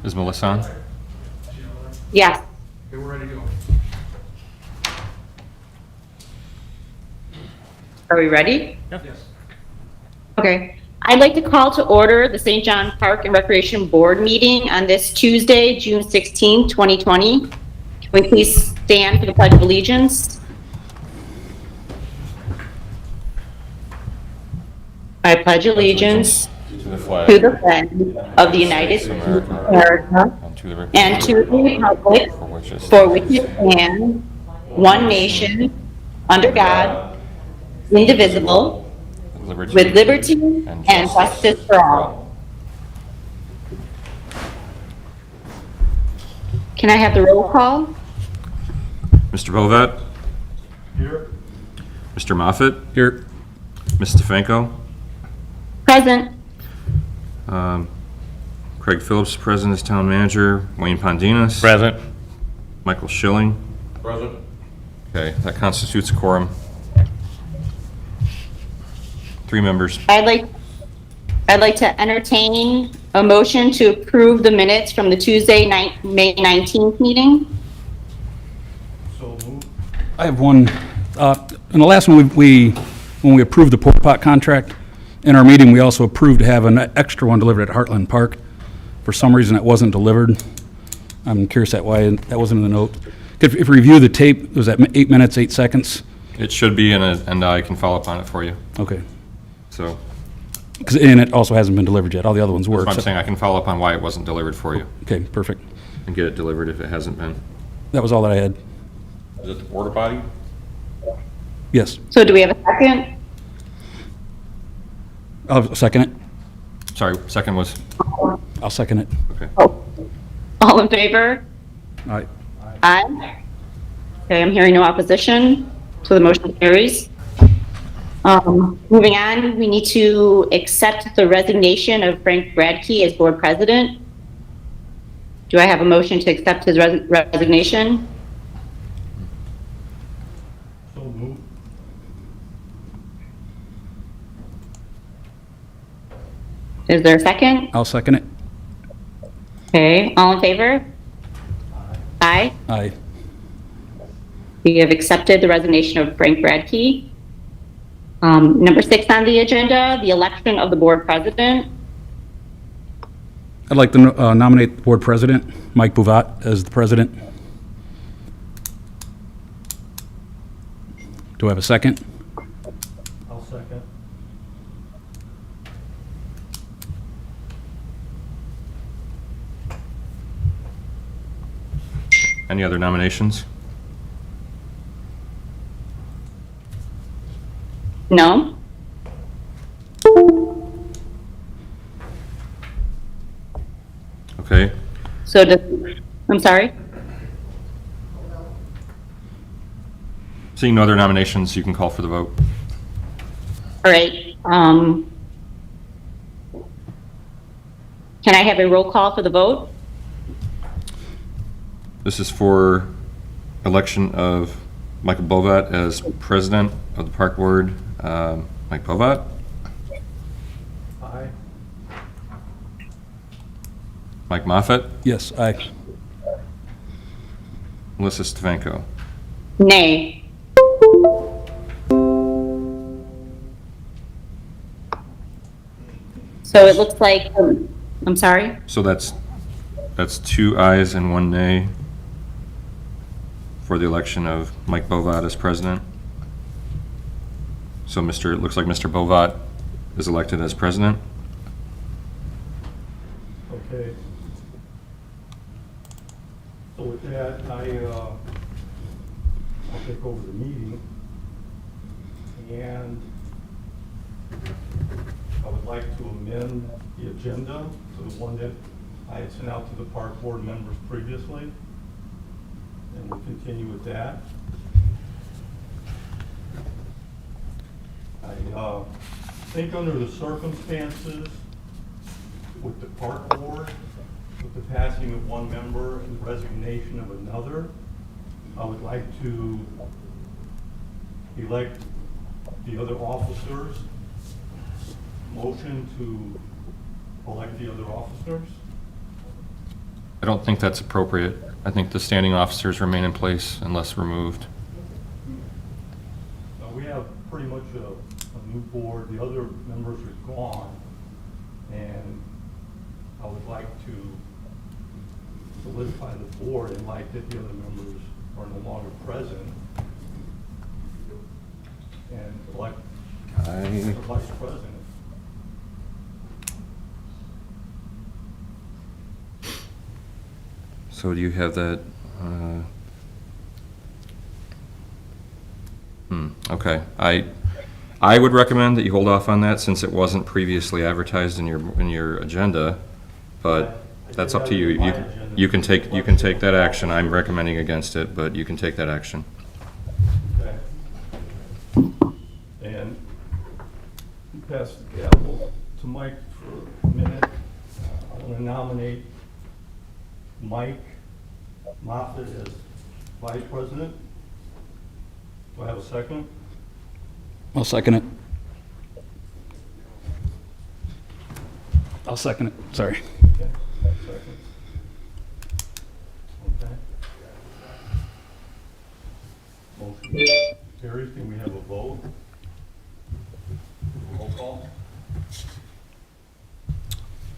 Is Melissa on? Yes. Okay, we're ready to go. Are we ready? Yes. Okay. I'd like to call to order the St. John Park and Recreation Board meeting on this Tuesday, June 16, 2020. Can we please stand for the Pledge of Allegiance? I pledge allegiance To the flag to the flag of the United States of America and to the republic for which it stands, one nation, under God, indivisible, with liberty and justice for all. Can I have the roll call? Mr. Bovat? Here. Mr. Moffett? Here. Ms. Stefanko? Present. Craig Phillips, President as Town Manager. Wayne Pondinas? Present. Michael Schilling? Present. Okay, that constitutes a quorum. 3 members. I'd like to entertain a motion to approve the minutes from the Tuesday night, May 19th meeting. So moved. I have one. In the last one, when we approved the porta pot contract, in our meeting, we also approved to have an extra one delivered at Heartland Park. For some reason, it wasn't delivered. I'm curious why that wasn't in the note. If you review the tape, it was at 8 minutes, 8 seconds. It should be, and I can follow up on it for you. Okay. So, And it also hasn't been delivered yet. All the other ones were. that's what I'm except- saying. I can follow up on why it wasn't delivered for you Okay, perfect. and get it delivered if it hasn't been. That was all that I had. Is it the porta potty? Yes. So do we have a second? I'll second it. Sorry, second was, I'll second it. okay. Oh. All in favor? All right. Aye. Okay, I'm hearing no opposition, so the motion carries. Moving on, we need to accept the resignation of Frank Bradkey as board president. Do I have a motion to accept his resignation? So moved. Is there a second? I'll second it. Okay, all in favor? Aye. Aye. We have accepted the resignation of Frank Bradkey. Number 6 on the agenda, the election of the board president. I'd like to nominate the board president, Mike Bovat, as the president. Do I have a second? I'll second. Any other nominations? No? Okay. So I'm sorry? Seeing no other nominations, you can call for the vote. All right. Can I have a roll call for the vote? This is for election of Michael Bovat as president of the park board. Mike Bovat, Aye. Mike Moffett? Yes, aye. Melissa Stefanko. Nay. So it looks like, I'm sorry? So that's 2 ayes and 1 nay for the election of Mike Bovat as president. So it looks like Mr. Bovat is elected as president. Okay. So with that, I'll take over the meeting. And I would like to amend the agenda to the one that I had sent out to the park board members previously. And we'll continue with that. I think under the circumstances with the park board, with the passing of one member and the resignation of another, I would like to elect the other officers. Motion to elect the other officers. I don't think that's appropriate. I think the standing officers remain in place unless removed. We have pretty much a new board. The other members are gone. And I would like to solidify the board in light that the other members are no longer present. And elect the vice president. So do you have that? Okay. I would recommend that you hold off on that since it wasn't previously advertised in your agenda, but that's up to you. You can take that action. I'm recommending against it, but you can take that action. Okay. And pass the gavel to Mike for a minute. I want to nominate Mike Moffett as vice president. Do I have a second? I'll second it. I'll second it, sorry. Okay, second. Okay. Motion carries. Can we have a vote? Roll call.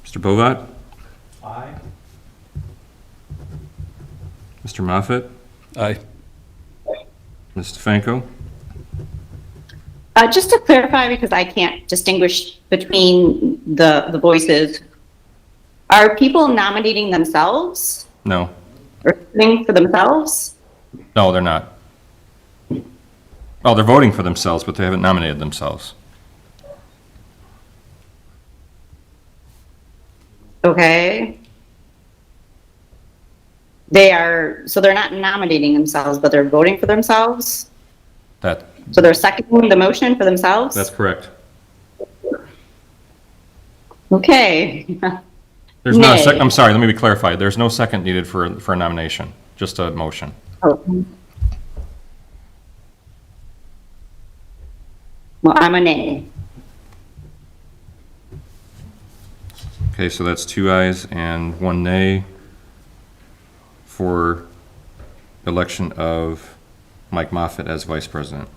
Mr. Bovat? Aye. Mr. Moffett? Aye. Ms. DeFranco? Just to clarify, because I can't distinguish between the voices, are people nominating themselves No. or voting for themselves? No, they're not. Well, they're voting for themselves, but they haven't nominated themselves. Okay. So they're not nominating themselves, but they're voting for themselves? So they're seconding the motion for themselves? That's correct. Okay. There's not a Nay. second, I'm sorry, let me be clarified. There's no second needed for a nomination, just a motion. Oh. Well, I'm a nay. Okay, so that's 2 ayes and 1 nay for election of Mike Moffett as vice president.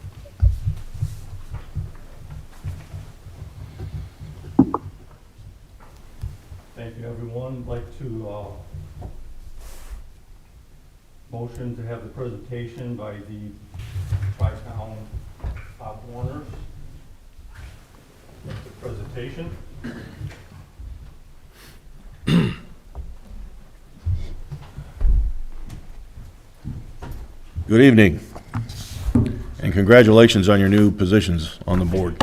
Thank you, everyone. I'd like to motion to have the presentation by the Tri-Town Pop Warners. That's the presentation. Good evening, and congratulations on your new positions on the board.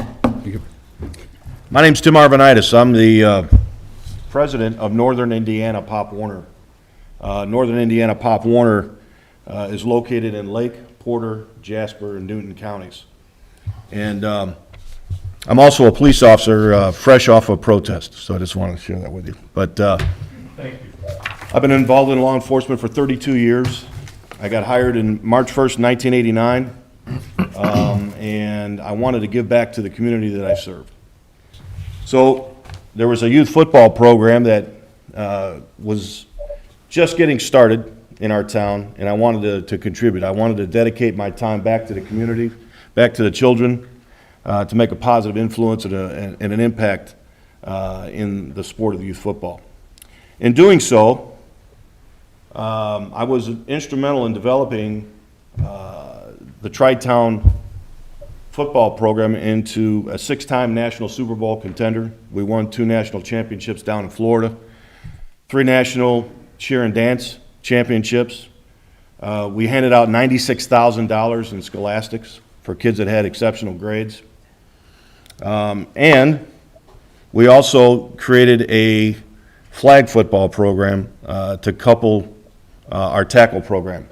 My name's Tim Arvanitis. I'm the president of Northern Indiana Pop Warner. Northern Indiana Pop Warner is located in Lake, Porter, Jasper, and Newton counties. And I'm also a police officer fresh off a protest, so I just wanted to share that with you. But Thank you. I've been involved in law enforcement for 32 years. I got hired in March 1st, 1989, and I wanted to give back to the community that I served. So there was a youth football program that was just getting started in our town, and I wanted to contribute. I wanted to dedicate my time back to the community, back to the children, to make a positive influence and an impact in the sport of youth football. In doing so, I was instrumental in developing the Tri-Town football program into a 6-time national Super Bowl contender. We won 2 national championships down in Florida, 3 national cheer and dance championships. We handed out $96,000 in scholastics for kids that had exceptional grades. And we also created a flag football program to couple our tackle program.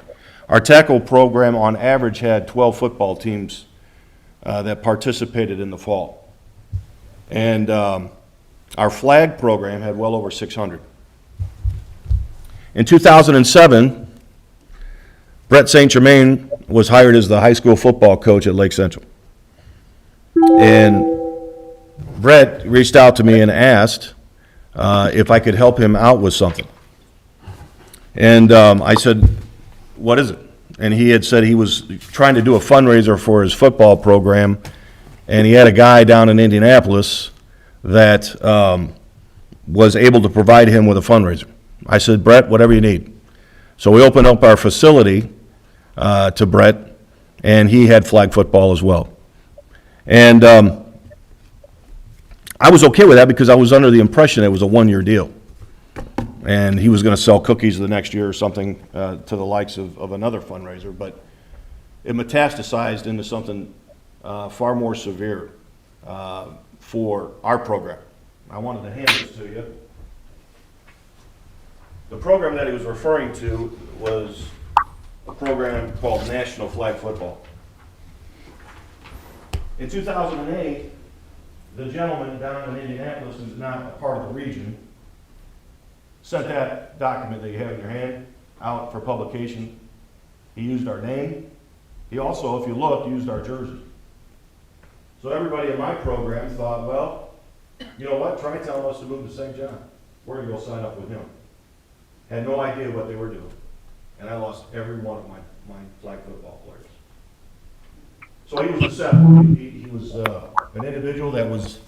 Our tackle program on average had 12 football teams that participated in the fall. And our flag program had well over 600. In 2007, Brett St. Germain was hired as the high school football coach at Lake Central. And Brett reached out to me and asked if I could help him out with something. And I said, what is it? And he had said he was trying to do a fundraiser for his football program, and he had a guy down in Indianapolis that was able to provide him with a fundraiser. I said, Brett, whatever you need. So we opened up our facility to Brett, and he had flag football as well. And I was okay with that because I was under the impression it was a one-year deal. And he was going to sell cookies the next year or something to the likes of another fundraiser. But it metastasized into something far more severe for our program. I wanted to hand this to you. The program that he was referring to was a program called National Flag Football. In 2008, the gentleman down in Indianapolis, who's not a part of the region, sent that document that you have in your hand out for publication. He used our name. He also, if you look, used our jersey. So everybody in my program thought, well, you know what, Tri-Town wants to move to St. John. We're going to go sign up with him. Had no idea what they were doing. And I lost every one of my flag football players. So he was deceptive. He was an individual that was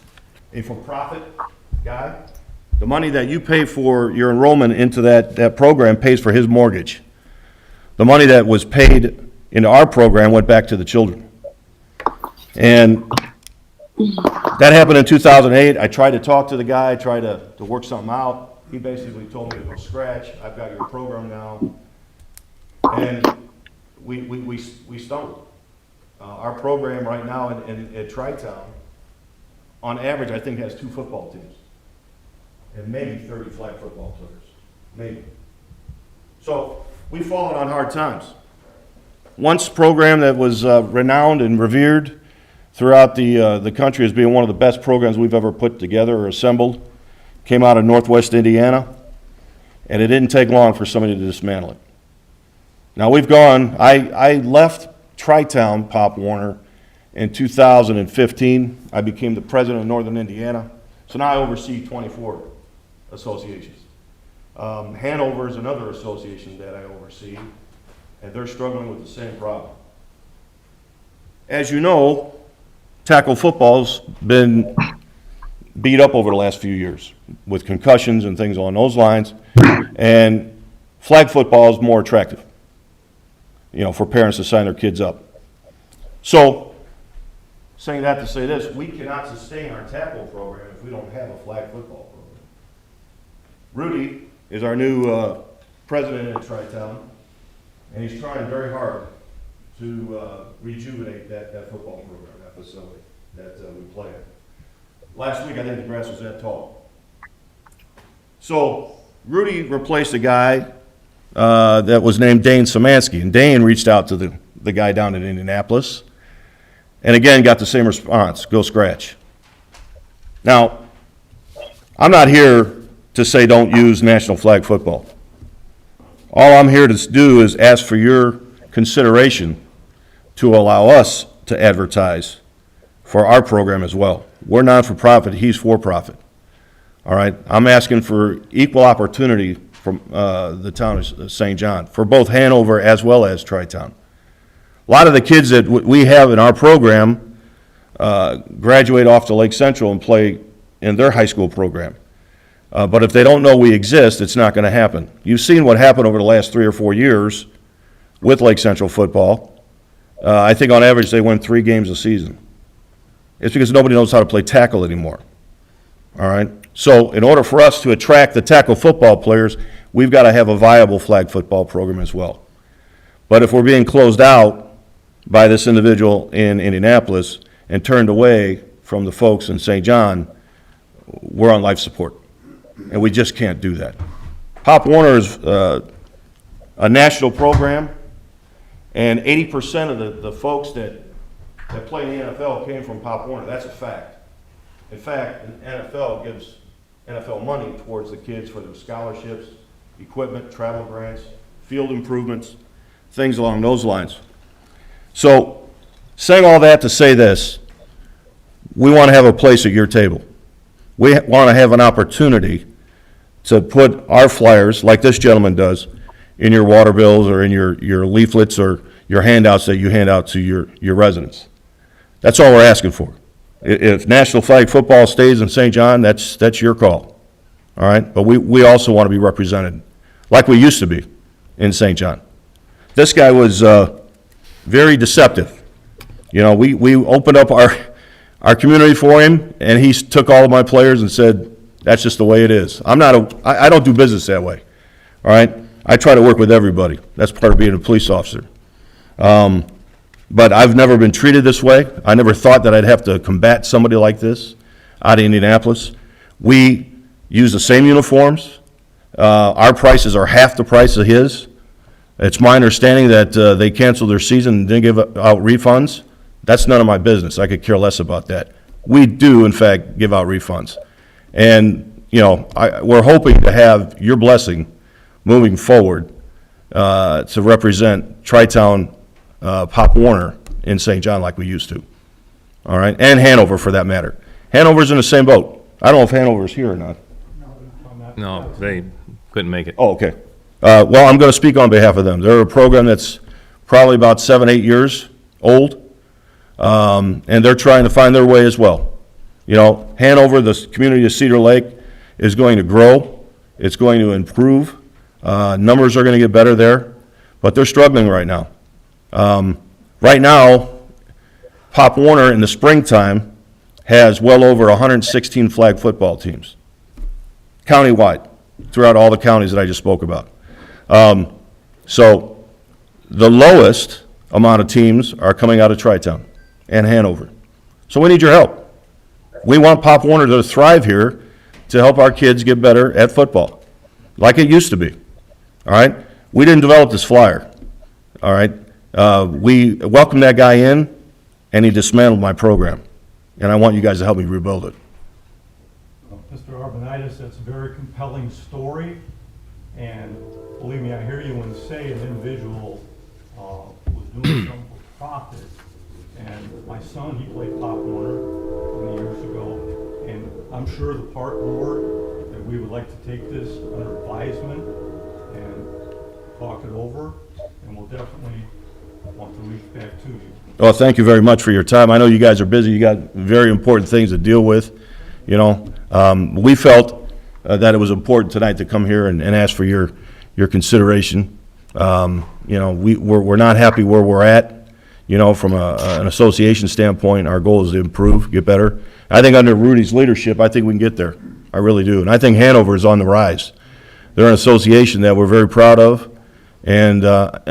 a for-profit guy. The money that you pay for your enrollment into that program pays for his mortgage. The money that was paid into our program went back to the children. And that happened in 2008. I tried to talk to the guy, tried to work something out. He basically told me to go scratch. I've got your program now. And we stumbled. Our program right now at Tri-Town, on average, I think has 2 football teams. And maybe 30 flag football players, maybe. So we've fallen on hard times. Once program that was renowned and revered throughout the country as being one of the best programs we've ever put together or assembled, came out of Northwest Indiana, and it didn't take long for somebody to dismantle it. Now we've gone, I left Tri-Town Pop Warner in 2015. I became the president of Northern Indiana. So now I oversee 24 associations. Hanover is another association that I oversee, and they're struggling with the same problem. As you know, tackle football's been beat up over the last few years with concussions and things along those lines, and flag football is more attractive, you know, for parents to sign their kids up. So, saying that to say this, we cannot sustain our tackle program if we don't have a flag football program. Rudy is our new president at Tri-Town, and he's trying very hard to rejuvenate that football program, that facility that we play at. Last week, I think the grass was that tall. So, Rudy replaced a guy that was named Dane Szymanski, and Dane reached out to the guy down in Indianapolis, and again got the same response, go scratch. Now, I'm not here to say don't use National Flag Football. All I'm here to do is ask for your consideration to allow us to advertise for our program as well. We're non-for-profit, he's for-profit. All right, I'm asking for equal opportunity from the town of St. John, for both Hanover as well as Tri-Town. A lot of the kids that we have in our program graduate off to Lake Central and play in their high school program. But if they don't know we exist, it's not going to happen. You've seen what happened over the last 3 or 4 years with Lake Central football. I think on average they win 3 games a season. It's because nobody knows how to play tackle anymore. All right? So in order for us to attract the tackle football players, we've got to have a viable flag football program as well. But if we're being closed out by this individual in Indianapolis and turned away from the folks in St. John, we're on life support. And we just can't do that. Pop Warner is a national program, and 80% of the folks that play in the NFL came from Pop Warner. That's a fact. In fact, the NFL gives NFL money towards the kids for their scholarships, equipment, travel grants, field improvements, things along those lines. So, saying all that to say this, we want to have a place at your table. We want to have an opportunity to put our flyers, like this gentleman does, in your water bills or in your leaflets or your handouts that you hand out to your residents. That's all we're asking for. If National Flag Football stays in St. John, that's your call, all right? But we also want to be represented like we used to be in St. John. This guy was very deceptive. You know, we opened up our community for him, and he took all of my players and said, that's just the way it is. I don't do business that way, all right? I try to work with everybody. That's part of being a police officer. But I've never been treated this way. I never thought that I'd have to combat somebody like this out of Indianapolis. We use the same uniforms. Our prices are half the price of his. It's my understanding that they canceled their season and didn't give out refunds. That's none of my business. I could care less about that. We do, in fact, give out refunds. And, you know, we're hoping to have your blessing moving forward to represent Tri-Town Pop Warner in St. John like we used to. All right? And Hanover, for that matter. Hanover's in the same boat. I don't know if Hanover's here or not. No, they couldn't make it. Oh, okay. Well, I'm going to speak on behalf of them. They're a program that's probably about 7, 8 years old, and they're trying to find their way as well. You know, Hanover, the community of Cedar Lake, is going to grow. It's going to improve. Numbers are going to get better there, but they're struggling right now. Right now, Pop Warner in the springtime has well over 116 flag football teams, countywide, throughout all the counties that I just spoke about. So the lowest amount of teams are coming out of Tri-Town and Hanover. So we need your help. We want Pop Warner to thrive here to help our kids get better at football, like it used to be. All right? We didn't develop this flyer. All right? We welcomed that guy in, and he dismantled my program. And I want you guys to help me rebuild it. Mr. Arbonitis, that's a very compelling story, and believe me, I hear you when you say an individual was doing something for profit. And my son, he played Pop Warner 20 years ago, and I'm sure the park board that we would like to take this under advisement and talk it over, and we'll definitely want to reach back to you. Well, thank you very much for your time. I know you guys are busy. You got very important things to deal with. You know, we felt that it was important tonight to come here and ask for your consideration. You know, we're not happy where we're at. You know, from an association standpoint, our goal is to improve, get better. I think under Rudy's leadership, I think we can get there. I really do. And I think Hanover is on the rise. They're an association that we're very proud of, and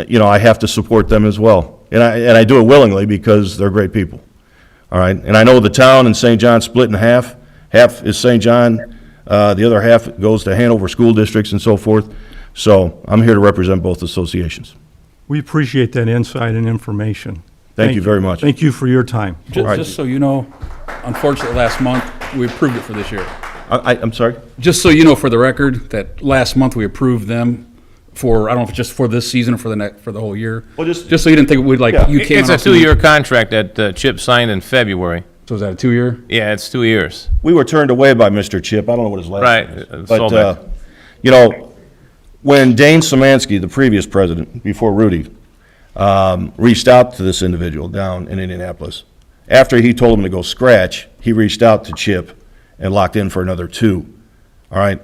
you know, I have to support them as well. And I do it willingly because they're great people. All right. And I know the town and St. John split in half. Half is St. John. The other half goes to Hanover school districts and so forth. So I'm here to represent both associations. We appreciate that insight and information. Thank you very much. Thank you for your time. Just so you know, unfortunately, last month, we approved it for this year. I'm sorry? Just so you know, for the record, that last month we approved them for, I don't know if it's just for this season or for the whole year. Well, just so you didn't think we'd Yeah. you came It's a out to me- 2-year contract that Chip signed in February. So is that a 2-year? Yeah, it's 2 years. We were turned away by Mr. Chip. I don't know what his last Right, name is. Solbeck. But, you know, when Dane Szymanski, the previous president, before Rudy, reached out to this individual down in Indianapolis, after he told him to go scratch, he reached out to Chip and locked in for another 2. All right?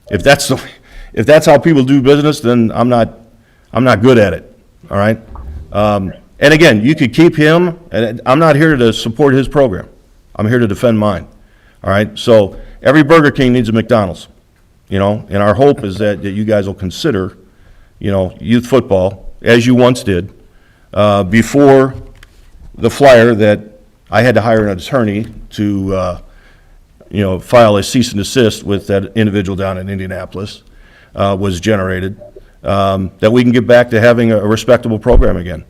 If that's how people do business, then I'm not good at it. All right? And again, you could keep him, and I'm not here to support his program. I'm here to defend mine. All right? So every Burger King needs a McDonald's, you know, and our hope is that you guys will consider, you know, youth football, as you once did, before the flyer that I had to hire an attorney to, you know, file a cease and desist with that individual down in Indianapolis, was generated, that we can get back to having a respectable program again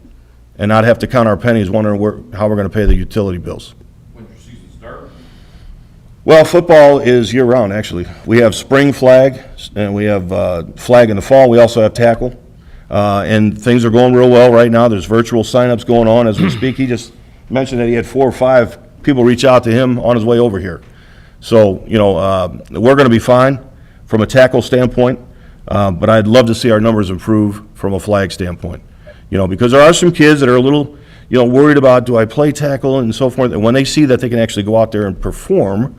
and not have to count our pennies wondering how we're going to pay the utility bills. When's your season start? Well, football is year-round, actually. We have spring flag, and we have flag in the fall. We also have tackle. And things are going real well right now. There's virtual signups going on as we speak. He just mentioned that he had 4 or 5 people reach out to him on his way over here. So, you know, we're going to be fine from a tackle standpoint. But I'd love to see our numbers improve from a flag standpoint. Because there are some kids that are a little, worried about, do I play tackle and so forth? And when they see that they can actually go out there and perform,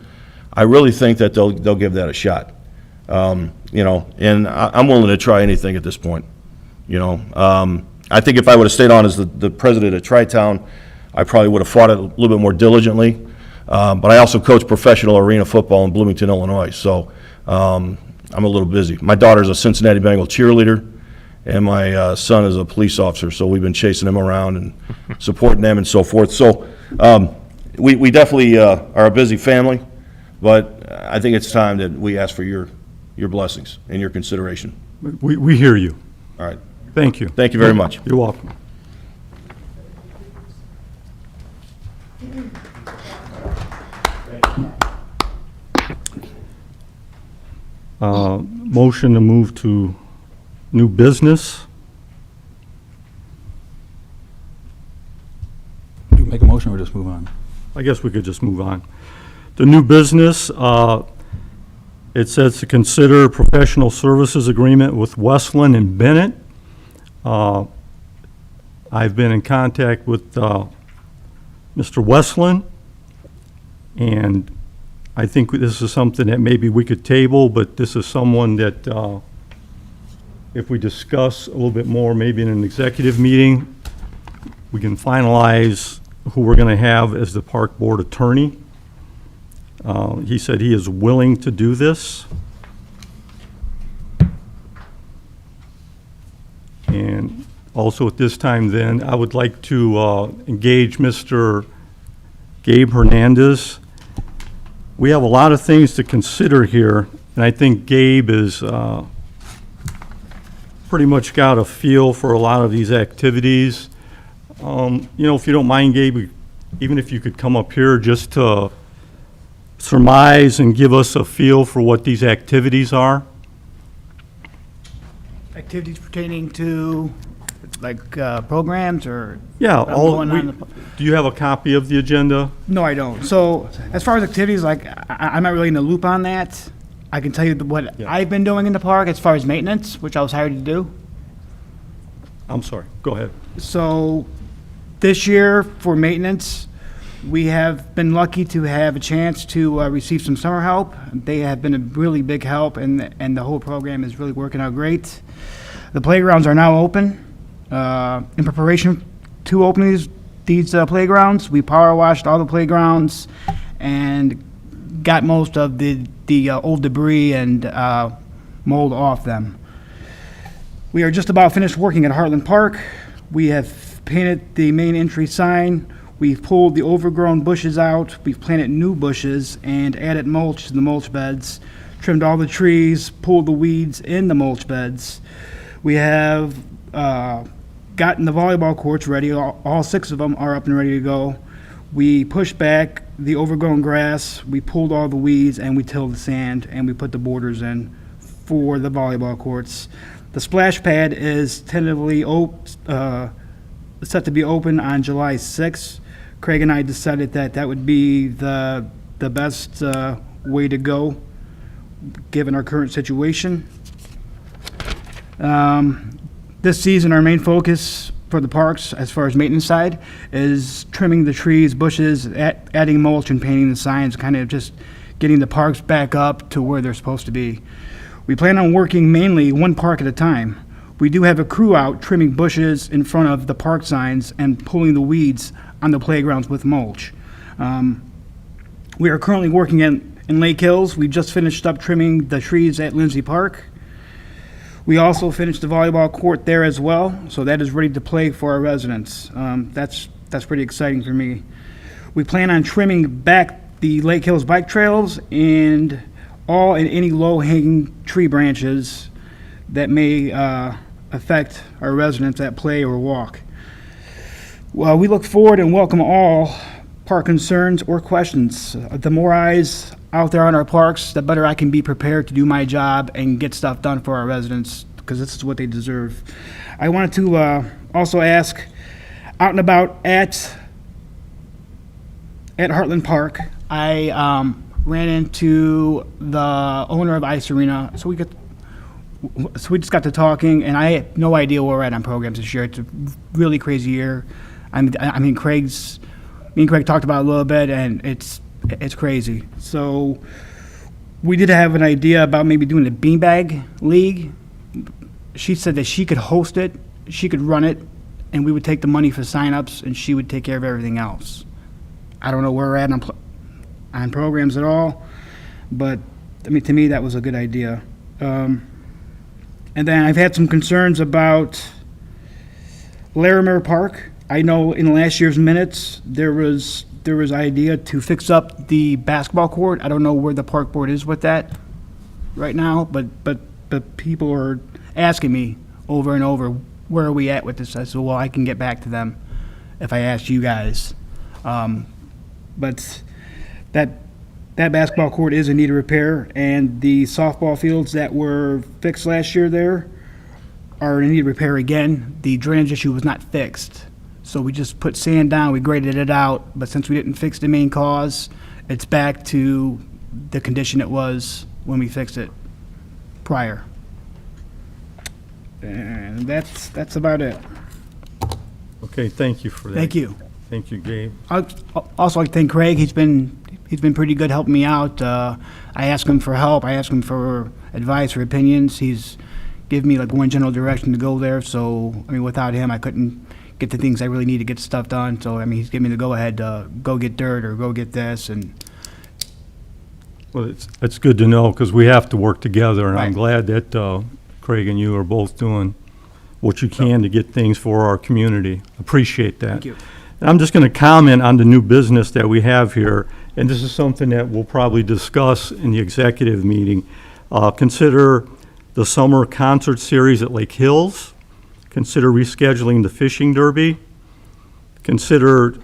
I really think that they'll give that a shot. And I'm willing to try anything at this point. I think if I would have stayed on as the president of Tri-Town, I probably would have fought it a little bit more diligently. But I also coach professional arena football in Bloomington, Illinois, so I'm a little busy. My daughter's a Cincinnati Bengal cheerleader, and my son is a police officer, so we've been chasing them around and supporting them and so forth. So we definitely are a busy family, but I think it's time that we ask for your blessings and your consideration. We hear you. All right. Thank you. Thank you very much. You're welcome. Motion to move to new business. Do we make a motion or just move on? I guess we could just move on. The new business, it says to consider professional services agreement with Westland and Bennett. I've been in contact with Mr. Westland, and I think this is something that maybe we could table, but this is someone that if we discuss a little bit more, maybe in an executive meeting, we can finalize who we're going to have as the park board attorney. He said he is willing to do this. And also at this time then, I would like to engage Mr. Gabe Hernandez. We have a lot of things to consider here, and I think Gabe is pretty much got a feel for a lot of these activities. If you don't mind, Gabe, even if you could come up here just to surmise and give us a feel for what these activities are. Activities pertaining to, like, programs or? Yeah, I'm going on the- do you have a copy of the agenda? No, I don't. So as far as activities, like, I'm not really in the loop on that. I can tell you what Yeah. I've been doing in the park as far as maintenance, which I was hired to do. I'm sorry, go ahead. So this year for maintenance, we have been lucky to have a chance to receive some summer help. They have been a really big help, and the whole program is really working out great. The playgrounds are now open. In preparation to open these playgrounds, we power washed all the playgrounds and got most of the old debris and mold off them. We are just about finished working at Heartland Park. We have painted the main entry sign. We've pulled the overgrown bushes out. We've planted new bushes and added mulch to the mulch beds, trimmed all the trees, pulled the weeds in the mulch beds. We have gotten the volleyball courts ready. All 6 of them are up and ready to go. We pushed back the overgrown grass, we pulled all the weeds, and we tilled the sand, and we put the borders in for the volleyball courts. The splash pad is tentatively set to be open on July 6th. Craig and I decided that would be the best way to go, given our current situation. This season, our main focus for the parks, as far as maintenance side, is trimming the trees, bushes, adding mulch and painting the signs, kind of just getting the parks back up to where they're supposed to be. We plan on working mainly one park at a time. We do have a crew out trimming bushes in front of the park signs and pulling the weeds on the playgrounds with mulch. We are currently working in Lake Hills. We just finished up trimming the trees at Lindsay Park. We also finished the volleyball court there as well, so that is ready to play for our residents. That's pretty exciting for me. We plan on trimming back the Lake Hills bike trails and all and any low-hanging tree branches that may affect our residents that play or walk. Well, we look forward and welcome all park concerns or questions. The more eyes out there on our parks, the better I can be prepared to do my job and get stuff done for our residents, because this is what they deserve. I wanted to also ask, out and about at Heartland Park, I ran into the owner of Ice Arena. So So we just got to talking, and I had no idea where we're at on programs this year. It's a really crazy year. I mean, me and Craig talked about it a little bit, and it's crazy. So we did have an idea about maybe doing a beanbag league. She said that she could host it, she could run it, and we would take the money for signups, and she would take care of everything else. I don't know where we're at on programs at all, but I mean, to me, that was a good idea. And then I've had some concerns about Larimer Park. I know in last year's minutes, there was idea to fix up the basketball court. I don't know where the park board is with that right now, but people are asking me over and over, where are we at with this? I said, well, I can get back to them if I ask you guys. But that basketball court is in need of repair, and the softball fields that were fixed last year there are in need of repair again. The drainage issue was not fixed. So we just put sand down, we graded it out, but since we didn't fix the main cause, it's back to the condition it was when we fixed it prior. And that's about it. Okay, thank you for that. Thank you. Thank you, Gabe. I'd also like to thank Craig. He's been pretty good helping me out. I asked him for help. I asked him for advice or opinions. He's given me like one general direction to go there. So, I mean, without him, I couldn't get the things I really need to get stuff done. So, I mean, he's given me the go-ahead to go get dirt or go get this. And Well, it's good to know, because we have to work together, and I'm Right. glad that Craig and you are both doing what you can to get things for our community. Appreciate that. Thank you. And I'm just going to comment on the new business that we have here, and this is something that we'll probably discuss in the executive meeting. Consider the summer concert series at Lake Hills. Consider rescheduling the fishing derby. Consider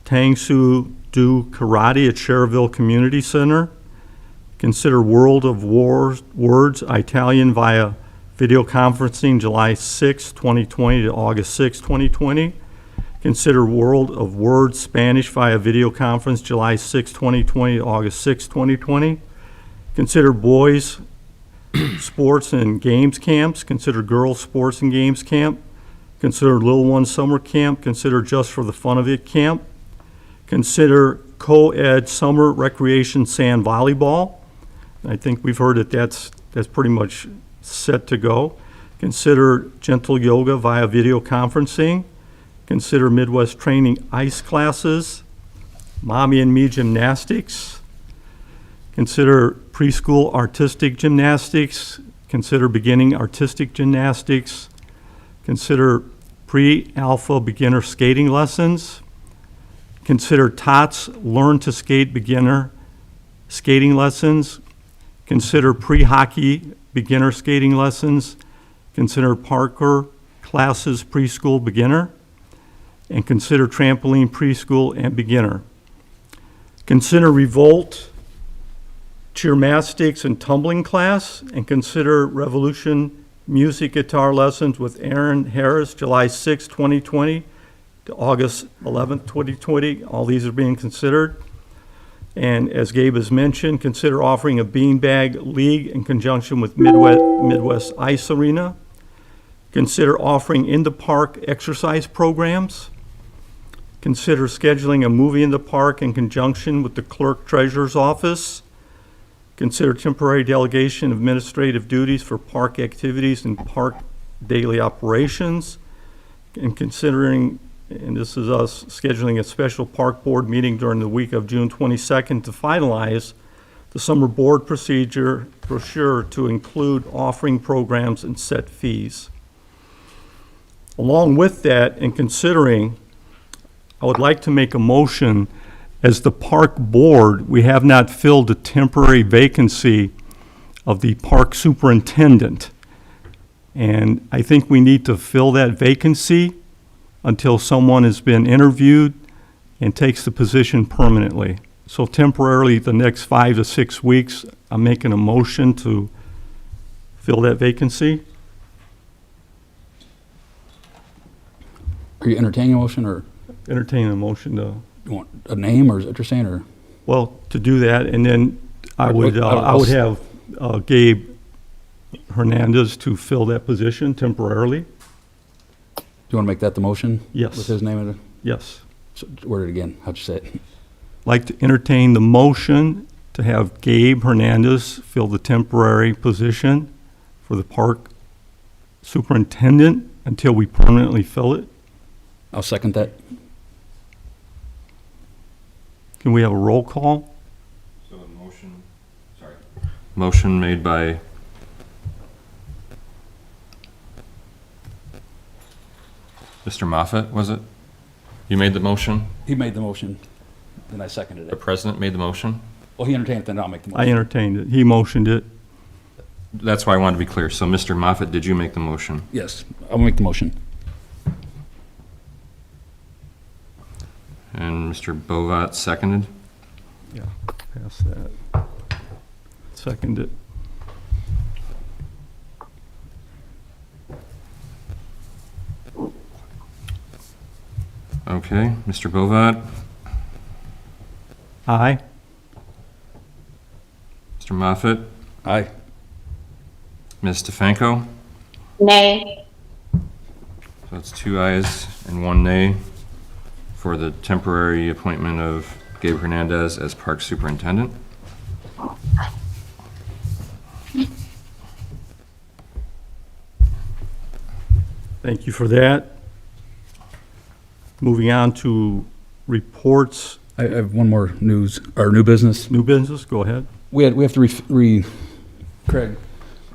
Tang Soo Do Karate at Cherville Community Center. Consider World of Words Italian via video conferencing July 6, 2020 to August 6, 2020. Consider World of Words Spanish via video conference July 6, 2020 to August 6, 2020. Consider boys sports and games camps. Consider girls sports and games camp. Consider Little One Summer Camp. Consider Just for the Fun of It Camp. Consider co-ed summer recreation sand volleyball. I think we've heard that that's pretty much set to go. Consider gentle yoga via video conferencing. Consider Midwest training ice classes. Mommy and Me gymnastics. Consider preschool artistic gymnastics. Consider beginning artistic gymnastics. Consider pre-alpha beginner skating lessons. Consider TOTS Learn to Skate beginner skating lessons. Consider pre-hockey beginner skating lessons. Consider parkour classes preschool beginner. And consider trampoline preschool and beginner. Consider Revolt cheermastics and tumbling class, and consider Revolution music guitar lessons with Aaron Harris, July 6, 2020 to August 11, 2020. All these are being considered. And as Gabe has mentioned, consider offering a beanbag league in conjunction with Midwest Ice Arena. Consider offering in-the-park exercise programs. Consider scheduling a movie in the park in conjunction with the clerk treasurer's office. Consider temporary delegation of administrative duties for park activities and park daily operations. And considering, and this is us, scheduling a special park board meeting during the week of June 22nd to finalize the summer board procedure brochure to include offering programs and set fees. Along with that, and considering, I would like to make a motion. As the park board, we have not filled a temporary vacancy of the park superintendent. And I think we need to fill that vacancy until someone has been interviewed and takes the position permanently. So temporarily, the next 5 to 6 weeks, I'm making a motion to fill that vacancy. Are you entertaining a motion, or Entertain a motion to, you want a name, or is it what you're saying, or? well, to do that, and then I would I'll- have Gabe Hernandez to fill that position temporarily. Do you want to make that the motion? Yes. With his name in it? Yes. So, word it again. How'd you say it? Like to entertain the motion to have Gabe Hernandez fill the temporary position for the park superintendent until we permanently fill it. I'll second that. Can we have a roll call? So a motion, sorry. Motion made by Mr. Moffett, was it? You made the motion? He made the motion, and I seconded The it. president made the motion? Well, he entertained it, then I'll make the I motion. entertained it. He motioned it. That's why I wanted to be clear. So Mr. Moffett, did you make the motion? Yes, I'll make the motion. And Mr. Bovat seconded? Yeah, pass that. Second it. Okay, Mr. Bovat, Aye. Mr. Moffett, Aye. Ms. Stefanko? Nay. So it's 2 ayes and 1 nay for the temporary appointment of Gabe Hernandez as park superintendent. Thank you for that. Moving on to reports, I have one more news, or new business. new business, go ahead. We have to Craig,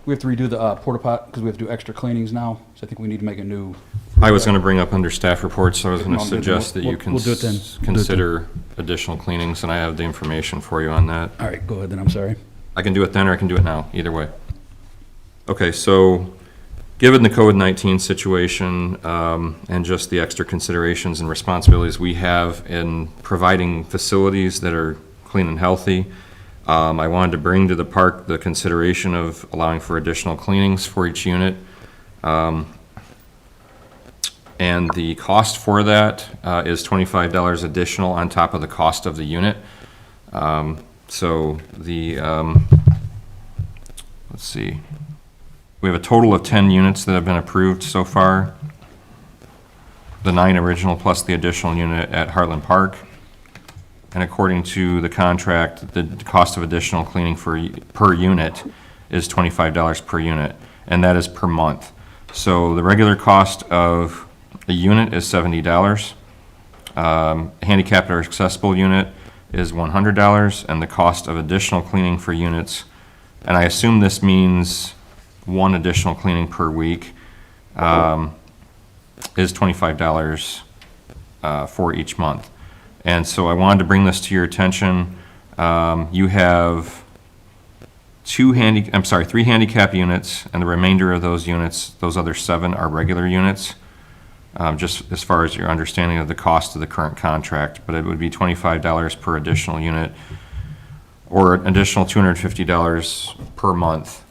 we have to redo the porta pot because we have to do extra cleanings now. So I think we need to make a new. I was going to bring up under staff reports, so I was going No, to I'm good. suggest that you We'll do it then. We'll do it then. consider additional cleanings, and I have the information for you on that. All right, go ahead then, I'm sorry. I can do it then, or I can do it now, either way. Okay, so, given the COVID-19 situation, and just the extra considerations and responsibilities we have in providing facilities that are clean and healthy, I wanted to bring to the park the consideration of allowing for additional cleanings for each unit. And the cost for that is $25 additional on top of the cost of the unit. So the, let's see, we have a total of 10 units that have been approved so far. The 9 original plus the additional unit at Heartland Park. And according to the contract, the cost of additional cleaning per unit is $25 per unit, and that is per month. So the regular cost of a unit is $70. Handicapped or accessible unit is $100, and the cost of additional cleaning for units, and I assume this means 1 additional cleaning per week, is $25 for each month. And so I wanted to bring this to your attention. You have 3 handicap units, and the remainder of those units, those other 7 are regular units. Just as far as your understanding of the cost of the current contract, but it would be $25 per additional unit, or an additional $250 per month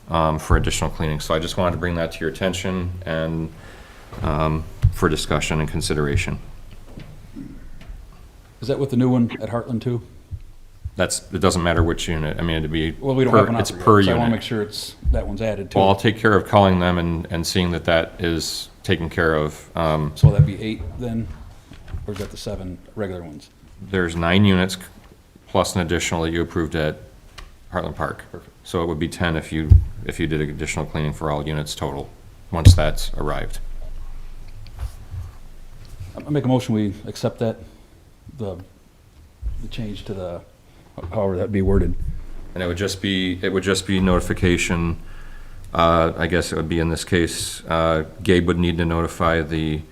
for additional cleaning. So I just wanted to bring that to your attention and for discussion and consideration. Is that with the new one at Heartland too? It doesn't matter which unit. I mean, it'd be Well, we don't have an it's offer yet, per so I want to unit. make sure that one's added too. Well, I'll take care of calling them and seeing that is taken care of. So that'd be 8 then, or is that the 7 regular ones? There's 9 units plus an additional that you approved at Heartland Park. So it would be 10 if you did additional cleaning for all units total, once that's arrived. I make a motion, we accept that, the change to the, however that'd be worded. And it would just be notification, I guess it would be in this case, Gabe would need to notify the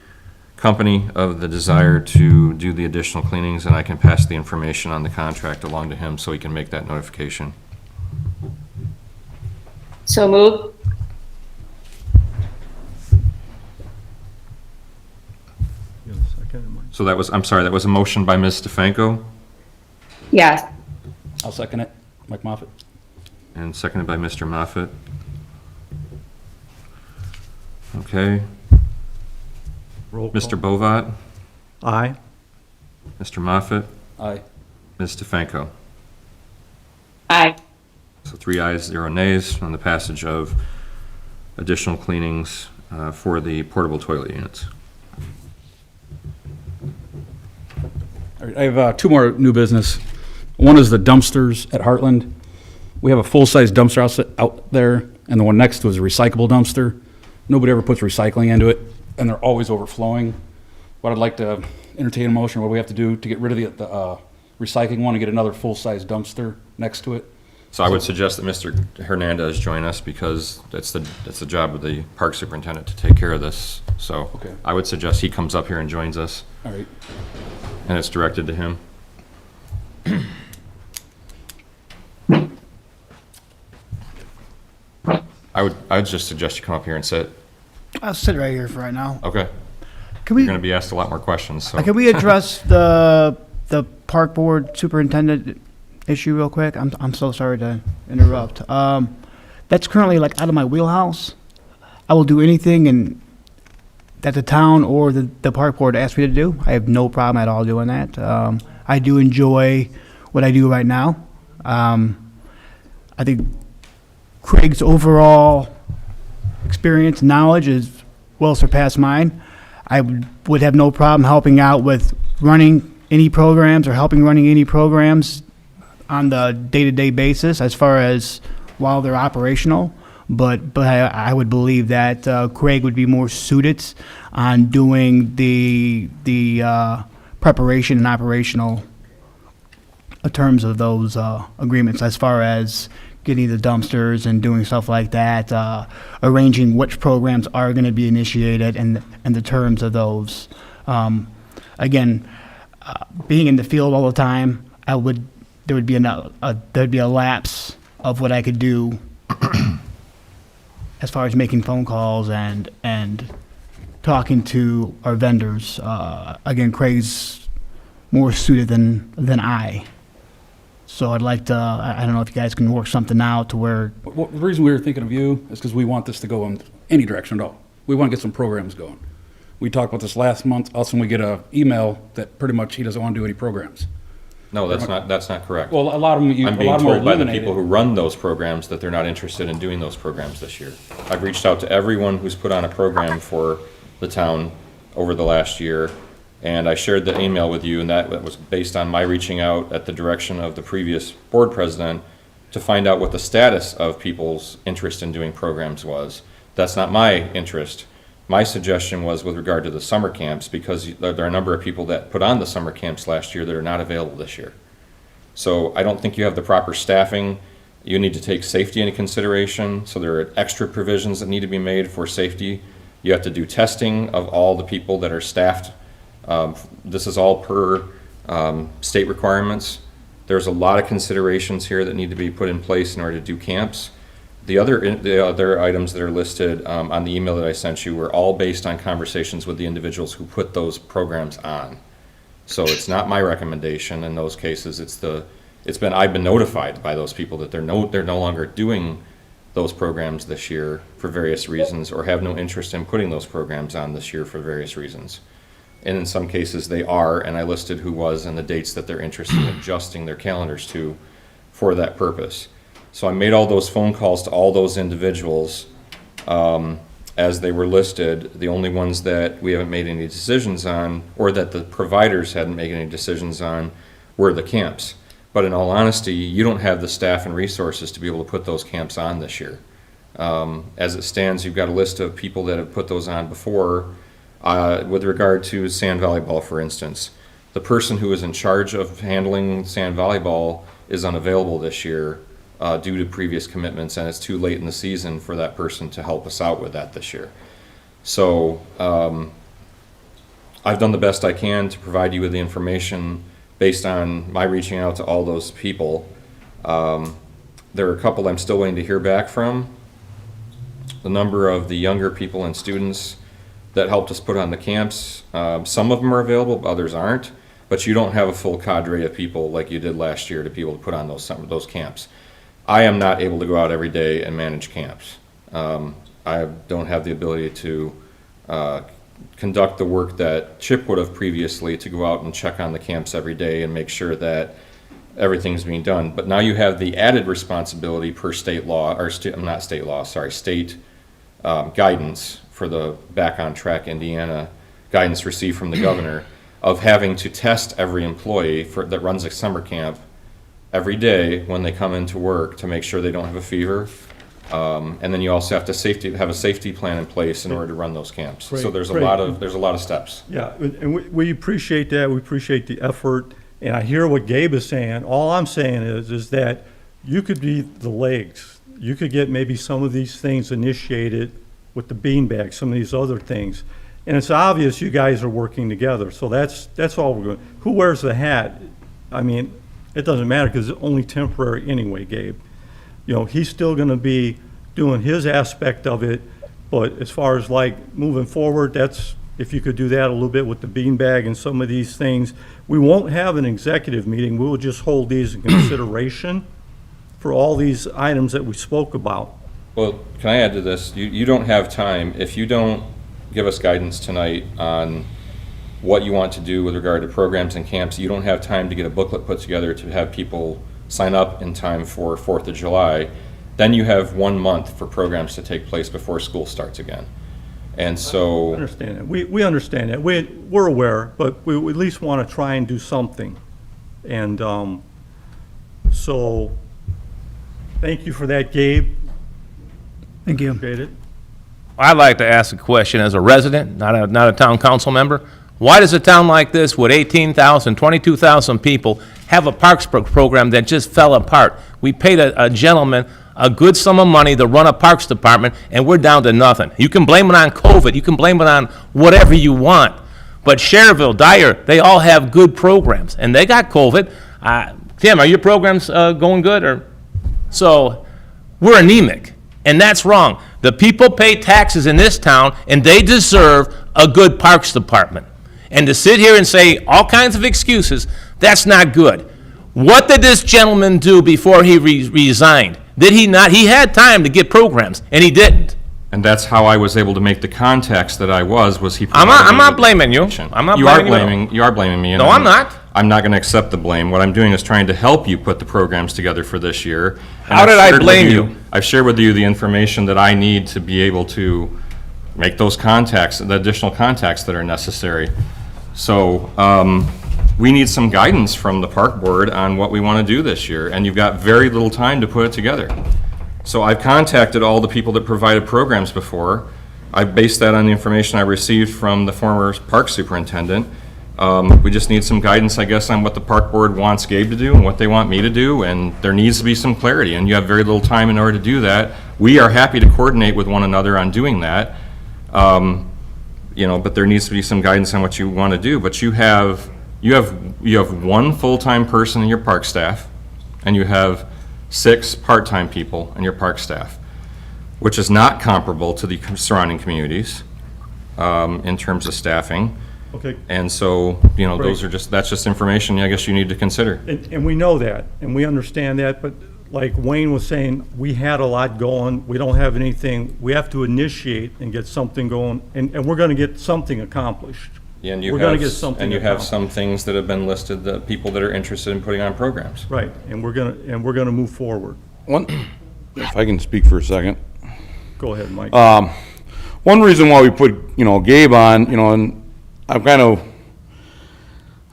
company of the desire to do the additional cleanings, and I can pass the information on the contract along to him so he can make that notification. So move. You have a second? So that was, I'm sorry, that was a motion by Ms. Stefanko Yes. I'll second it, Mike Moffett. and seconded by Mr. Moffett. Okay, Roll call. Mr. Bovat, Aye. Mr. Moffett, Aye. Ms. Stefanko. Aye. So 3 ayes, 0 nays on the passage of additional cleanings for the portable toilet units. All right, I have two more new business. One is the dumpsters at Heartland. We have a full-size dumpster out there, and the one next to it is a recyclable dumpster. Nobody ever puts recycling into it, and they're always overflowing. What I'd like to entertain a motion, what we have to do to get rid of the recycling one and get another full-size dumpster next to it. So I would suggest that Mr. Hernandez join us because it's the job of the park superintendent to take care of this. So Okay. I would suggest he comes up here and joins us, All right. and it's directed to him. I would just suggest you come up here and sit. I'll sit right here for right now. Okay. Can You're we, going to be asked a lot more questions, so. can we address the park board superintendent issue real quick? I'm so sorry to interrupt. That's currently like out of my wheelhouse. I will do anything that the town or the park board asks me to do. I have no problem at all doing that. I do enjoy what I do right now. I think Craig's overall experience, knowledge is well surpassed mine. I would have no problem helping out with running any programs or helping running any programs on the day-to-day basis as far as while they're operational. But I would believe that Craig would be more suited on doing the preparation and operational terms of those agreements as far as getting the dumpsters and doing stuff like that, arranging which programs are going to be initiated and the terms of those. Again, being in the field all the time, there'd be a lapse of what I could do as far as making phone calls and talking to our vendors. Again, Craig's more suited than I. So I'd like to, I don't know if you guys can work something out to where, The reason we were thinking of you is because we want this to go in any direction at all. We want to get some programs going. We talked about this last month, also when we get an email that pretty much he doesn't want to do any programs. No, that's not correct. Well, a lot of them, I'm being told by the people eliminated. who run those programs that they're not interested in doing those programs this year. I've reached out to everyone who's put on a program for the town over the last year, and I shared the email with you, and that was based on my reaching out at the direction of the previous board president to find out what the status of people's interest in doing programs was. That's not my interest. My suggestion was with regard to the summer camps, because there are a number of people that put on the summer camps last year that are not available this year. So I don't think you have the proper staffing. You need to take safety into consideration, so there are extra provisions that need to be made for safety. You have to do testing of all the people that are staffed. This is all per state requirements. There's a lot of considerations here that need to be put in place in order to do camps. The other items that are listed on the email that I sent you were all based on conversations with the individuals who put those programs on. So it's not my recommendation in those cases. I've been notified by those people that they're no longer doing those programs this year for various reasons, or have no interest in putting those programs on this year for various reasons. And in some cases they are, and I listed who was and the dates that they're interested in adjusting their calendars to for that purpose. So I made all those phone calls to all those individuals as they were listed. The only ones that we haven't made any decisions on, or that the providers hadn't made any decisions on, were the camps. But in all honesty, you don't have the staff and resources to be able to put those camps on this year. As it stands, you've got a list of people that have put those on before. With regard to sand volleyball, for instance, the person who is in charge of handling sand volleyball is unavailable this year due to previous commitments, and it's too late in the season for that person to help us out with that this year. So I've done the best I can to provide you with the information based on my reaching out to all those people. There are a couple I'm still waiting to hear back from. The number of the younger people and students that helped us put on the camps, some of them are available, but others aren't. But you don't have a full cadre of people like you did last year to be able to put on those camps. I am not able to go out every day and manage camps. I don't have the ability to conduct the work that Chip would have previously, to go out and check on the camps every day and make sure that everything's being done. But now you have the added responsibility per state law, or state guidance for the Back on Track Indiana guidance received from the governor of having to test every employee that runs a summer camp every day when they come into work to make sure they don't have a fever. And then you also have to have a safety plan in place in order to run those camps. So Great, there's a great. lot of steps. Yeah, and we appreciate that, we appreciate the effort, and I hear what Gabe is saying. All I'm saying is that you could be the legs. You could get maybe some of these things initiated with the beanbag, some of these other things. And it's obvious you guys are working together, so that's all we're going. Who wears the hat? I mean, it doesn't matter because it's only temporary anyway, Gabe. You know, he's still gonna be doing his aspect of it, but as far as like moving forward, if you could do that a little bit with the beanbag and some of these things. We won't have an executive meeting, we will just hold these in consideration for all these items that we spoke about. Well, can I add to this? You don't have time, if you don't give us guidance tonight on what you want to do with regard to programs and camps, you don't have time to get a booklet put together to have people sign up in time for 4th of July. Then you have 1 month for programs to take place before school starts again. And I so, understand that, we understand that, we're aware, but we at least want to try and do something. And, so, thank you for that, Gabe, Thank you. appreciate it. I'd like to ask a question as a resident, not a town council member. Why does a town like this with 18,000, 22,000 people have a parks program that just fell apart? We paid a gentleman a good sum of money to run a parks department, and we're down to nothing. You can blame it on COVID, you can blame it on whatever you want, but Cherville, Dyer, they all have good programs, and they got COVID. Tim, are your programs going good, or? So, we're anemic, and that's wrong. The people pay taxes in this town, and they deserve a good parks department. And to sit here and say all kinds of excuses, that's not good. What did this gentleman do before he resigned? Did he not? He had time to get programs, and he didn't. and that's how I was able to make the contacts that I was he I'm provided me not with blaming you. information. I'm not You are blaming you at all. blaming, you are blaming me. and No, I'm not. I'm not gonna accept the blame. What I'm doing is trying to help you put the programs together for this year. And How I've did I shared with blame you? I've shared with you the information that I need to be able to make those contacts, the additional contacts that are necessary. So, we need some guidance from the park board on what we want to do this year, and you've got very little time to put it together. So I've contacted all the people that provided programs before. I based that on the information I received from the former park superintendent. We just need some guidance, I guess, on what the park board wants Gabe to do and what they want me to do, and there needs to be some clarity, and you have very little time in order to do that. We are happy to coordinate with one another on doing that. You know, but there needs to be some guidance on what you want to do. But you have one full-time person in your park staff, and you have 6 part-time people in your park staff, which is not comparable to the surrounding communities in terms of staffing. Okay, And so, you know, that's just information I guess you need to consider. and we know that, and we understand that, but like Wayne was saying, we had a lot going, we don't have anything, we have to initiate and get something going, and we're gonna get something accomplished. Yeah, and you We're gonna have, get something and you have accomplished. some things that have been listed, that people that are interested in putting on programs. Right, and we're gonna move forward. If I can speak for a second. Go ahead, Mike. One reason why we put, Gabe on, and I'm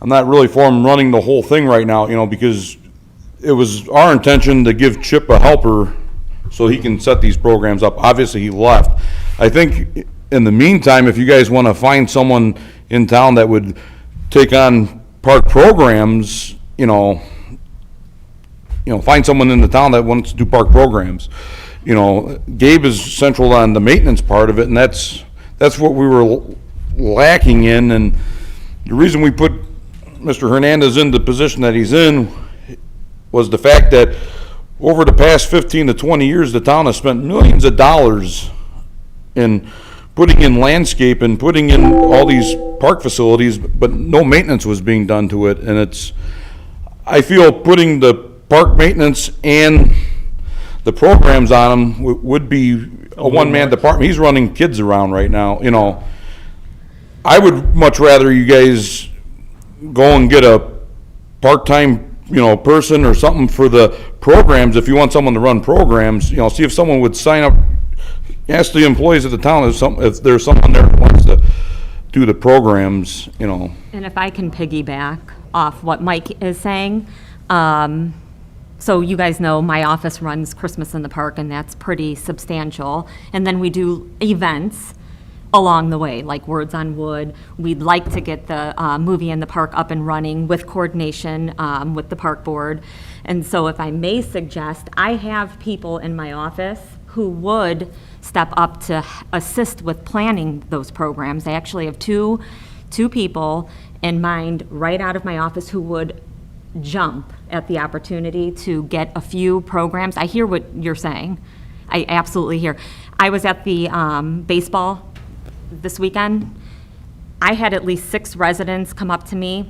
not really for him running the whole thing right now, because it was our intention to give Chip a helper so he can set these programs up. Obviously, he left. I think in the meantime, if you guys want to find someone in town that would take on park programs, find someone in the town that wants to do park programs. Gabe is central on the maintenance part of it, and that's what we were lacking in. And the reason we put Mr. Hernandez in the position that he's in was the fact that over the past 15 to 20 years, the town has spent millions of dollars in putting in landscape and putting in all these park facilities, but no maintenance was being done to it. And I feel putting the park maintenance and the programs on him would be a one-man department. He's running kids around right now, I would much rather you guys go and get a part-time, person or something for the programs. If you want someone to run programs, see if someone would sign up, ask the employees of the town if there's someone there that wants to do the programs, you know. And if I can piggyback off what Mike is saying, so you guys know my office runs Christmas in the Park, and that's pretty substantial. And then we do events along the way, like Words on Wood. We'd like to get the movie in the park up and running with coordination with the Park Board. And so if I may suggest, I have people in my office who would step up to assist with planning those programs. I actually have two people in mind right out of my office who would jump at the opportunity to get a few programs. I hear what you're saying. I absolutely hear. I was at the baseball this weekend. I had at least 6 residents come up to me,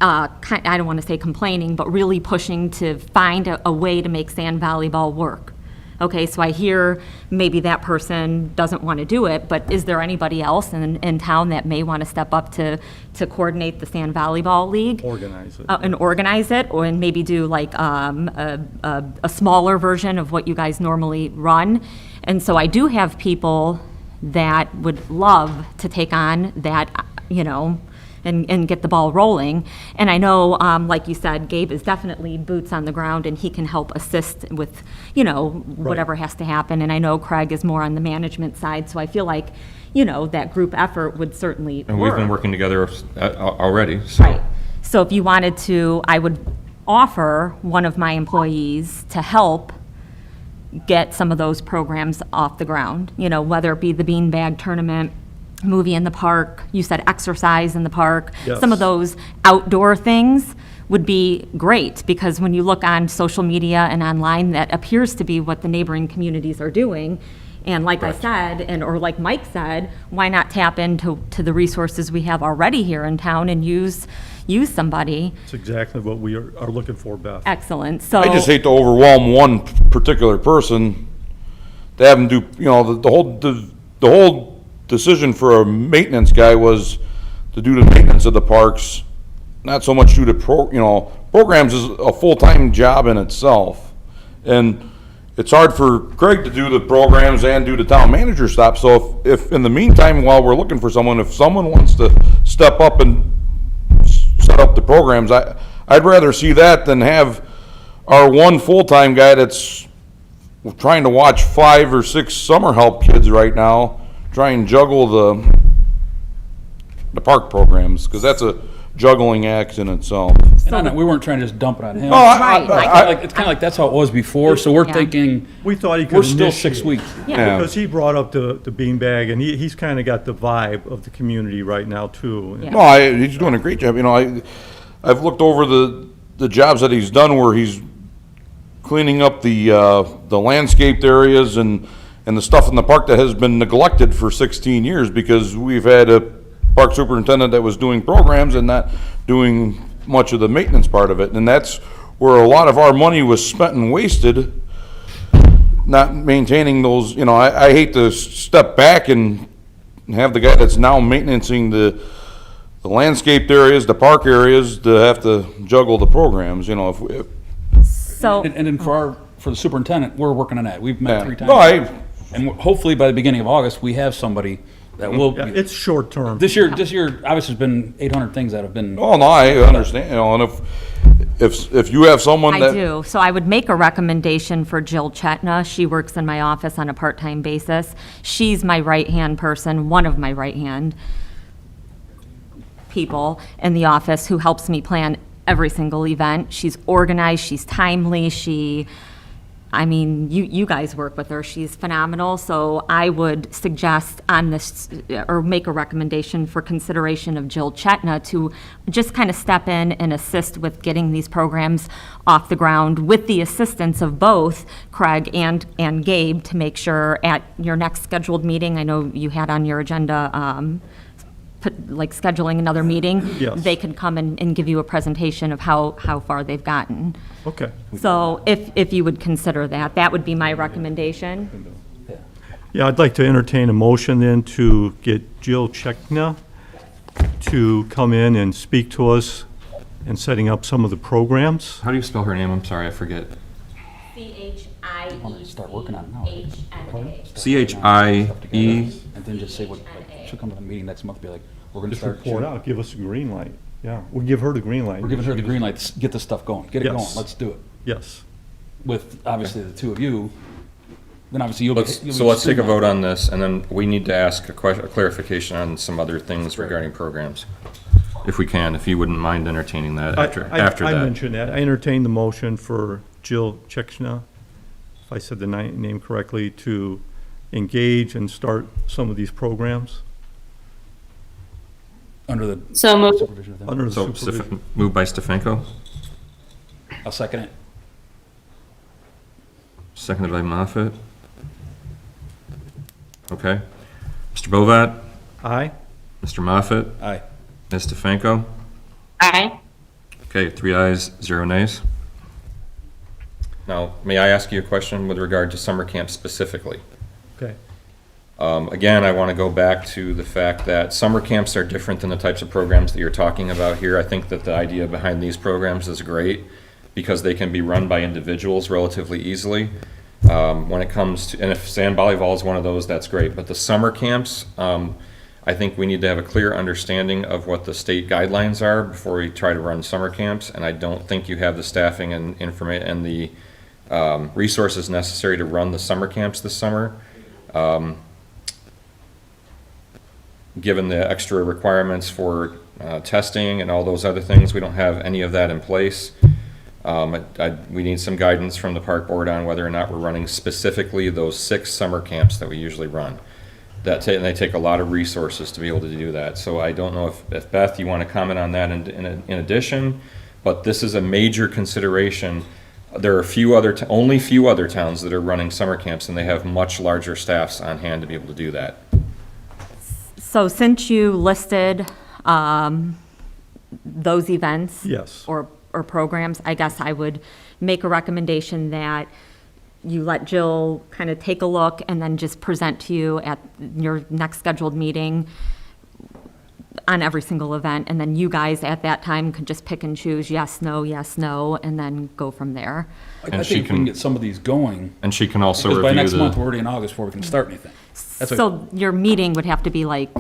I don't want to say complaining, but really pushing to find a way to make sand volleyball work. Okay, so I hear maybe that person doesn't want to do it, but is there anybody else in town that may want to step up to coordinate the sand volleyball league? Organize it. And organize it, and maybe do like a smaller version of what you guys normally run. And so I do have people that would love to take on that, you know, and get the ball rolling. And I know, like you said, Gabe is definitely boots on the ground, and he can help assist with, you know, whatever has to happen. And I know Craig is more on the management side, so I feel like, you know, that group effort would certainly And we've been work. working together already, so. Right. So if you wanted to, I would offer one of my employees to help get some of those programs off the ground, you know, whether it be the beanbag tournament, movie in the park, you said exercise in the park. Yes. Some of those outdoor things would be great, because when you look on social media and online, that appears to be what the neighboring communities are doing. And like I said, or like Mike said, why not tap into the resources we have already here in town and use somebody? It's exactly what we are looking for, Beth. Excellent. So I just hate to overwhelm one particular person to have them do, you know, the whole decision for a maintenance guy was to do the maintenance of the parks, not so much do the programs is a full-time job in itself. And it's hard for Craig to do the programs and do the town manager stuff. So if in the meantime, while we're looking for someone, if someone wants to step up and set up the programs, I'd rather see that than have our one full-time guy that's trying to watch 5 or 6 summer help kids right now, try and juggle the park programs, because that's a juggling act in itself. And we weren't trying to just dump it on him. No, It's kind of like that's how it was before, so we're Yeah. thinking, We thought he could we're still 6 initiate. weeks. Yeah. Because he brought up the beanbag, and he's kind of got the vibe of the community right now, too. Yeah. No, he's doing a great job. You know, I've looked over the jobs that he's done where he's cleaning up the landscaped areas and the stuff in the park that has been neglected for 16 years, because we've had a park superintendent that was doing programs and not doing much of the maintenance part of it. And that's where a lot of our money was spent and wasted, not maintaining those, you know, I hate to step back and have the guy that's now maintaining the landscaped areas, the park areas, to have to juggle the programs, you know, if So, And then for the superintendent, we're working on that. We've met 3 times. No, And hopefully by the beginning of August, we have somebody that will, Yeah, it's short term. this year, obviously, there's been 800 things that have been, oh, no, I understand, you know, and if you have someone I that. do. So I would make a recommendation for Jill Chetna. She works in my office on a part-time basis. She's my right-hand person, one of my right-hand people in the office who helps me plan every single event. She's organized, she's timely, you guys work with her, she's phenomenal. So I would suggest on this, or make a recommendation for consideration of Jill Chetna to just kind of step in and assist with getting these programs off the ground, with the assistance of both Craig and Gabe, to make sure at your next scheduled meeting, I know you had on your agenda, scheduling another meeting. Yes. They could come and give you a presentation of how far they've gotten. Okay. So if you would consider that, that would be my recommendation. Yeah, I'd like to entertain a motion then to get Jill Chekna to come in and speak to us in setting up some of the programs. How do you spell her name? I'm sorry, I forget. Want to start working on it now. CHIE, And then just say what, like, she'll come to the meeting next month, be like, we're gonna Just start. report out, give us a green light. Yeah, we'll give her the green light. We're giving her the green light, to get this stuff going, get it going, Yes. let's do it. Yes. With, obviously, the two of you, then obviously you'll be. so let's take a vote on this, and then we need to ask a clarification on some other things regarding programs. If we can, if you wouldn't mind entertaining that after I that. mentioned that. I entertained the motion for Jill Chechna, if I said the name correctly, to engage and start some of these programs Under the So moved. supervision of them. under the So, supervision. moved by Stefanko, I'll second it. seconded by Moffett. Okay. Mr. Bovat, Aye? Mr. Moffett, Aye. Ms. Stefanko. Aye. Okay, 3 ayes, 0 nays. Now, may I ask you a question with regard to summer camp specifically? Okay. Again, I want to go back to the fact that summer camps are different than the types of programs that you're talking about here. I think that the idea behind these programs is great because they can be run by individuals relatively easily. When it comes to, and if sand volleyball is one of those, that's great. But the summer camps, I think we need to have a clear understanding of what the state guidelines are before we try to run summer camps. And I don't think you have the staffing and and the resources necessary to run the summer camps this summer. Given the extra requirements for testing and all those other things, we don't have any of that in place. We need some guidance from the park board on whether or not we're running specifically those 6 summer camps that we usually run. And they take a lot of resources to be able to do that. So I don't know if Beth, you want to comment on that in addition, but this is a major consideration. There are only few other towns that are running summer camps, and they have much larger staffs on hand to be able to do that. So since you listed those events. Yes. Or programs, I guess I would make a recommendation that you let Jill kind of take a look and then just present to you at your next scheduled meeting on every single event. And then you guys at that time could just pick and choose yes, no, and then go from there. I And think she if we can can- get some of these going, And she can also because by review next month, we're the, already in August before we can start anything. That's what- So your meeting would have to be like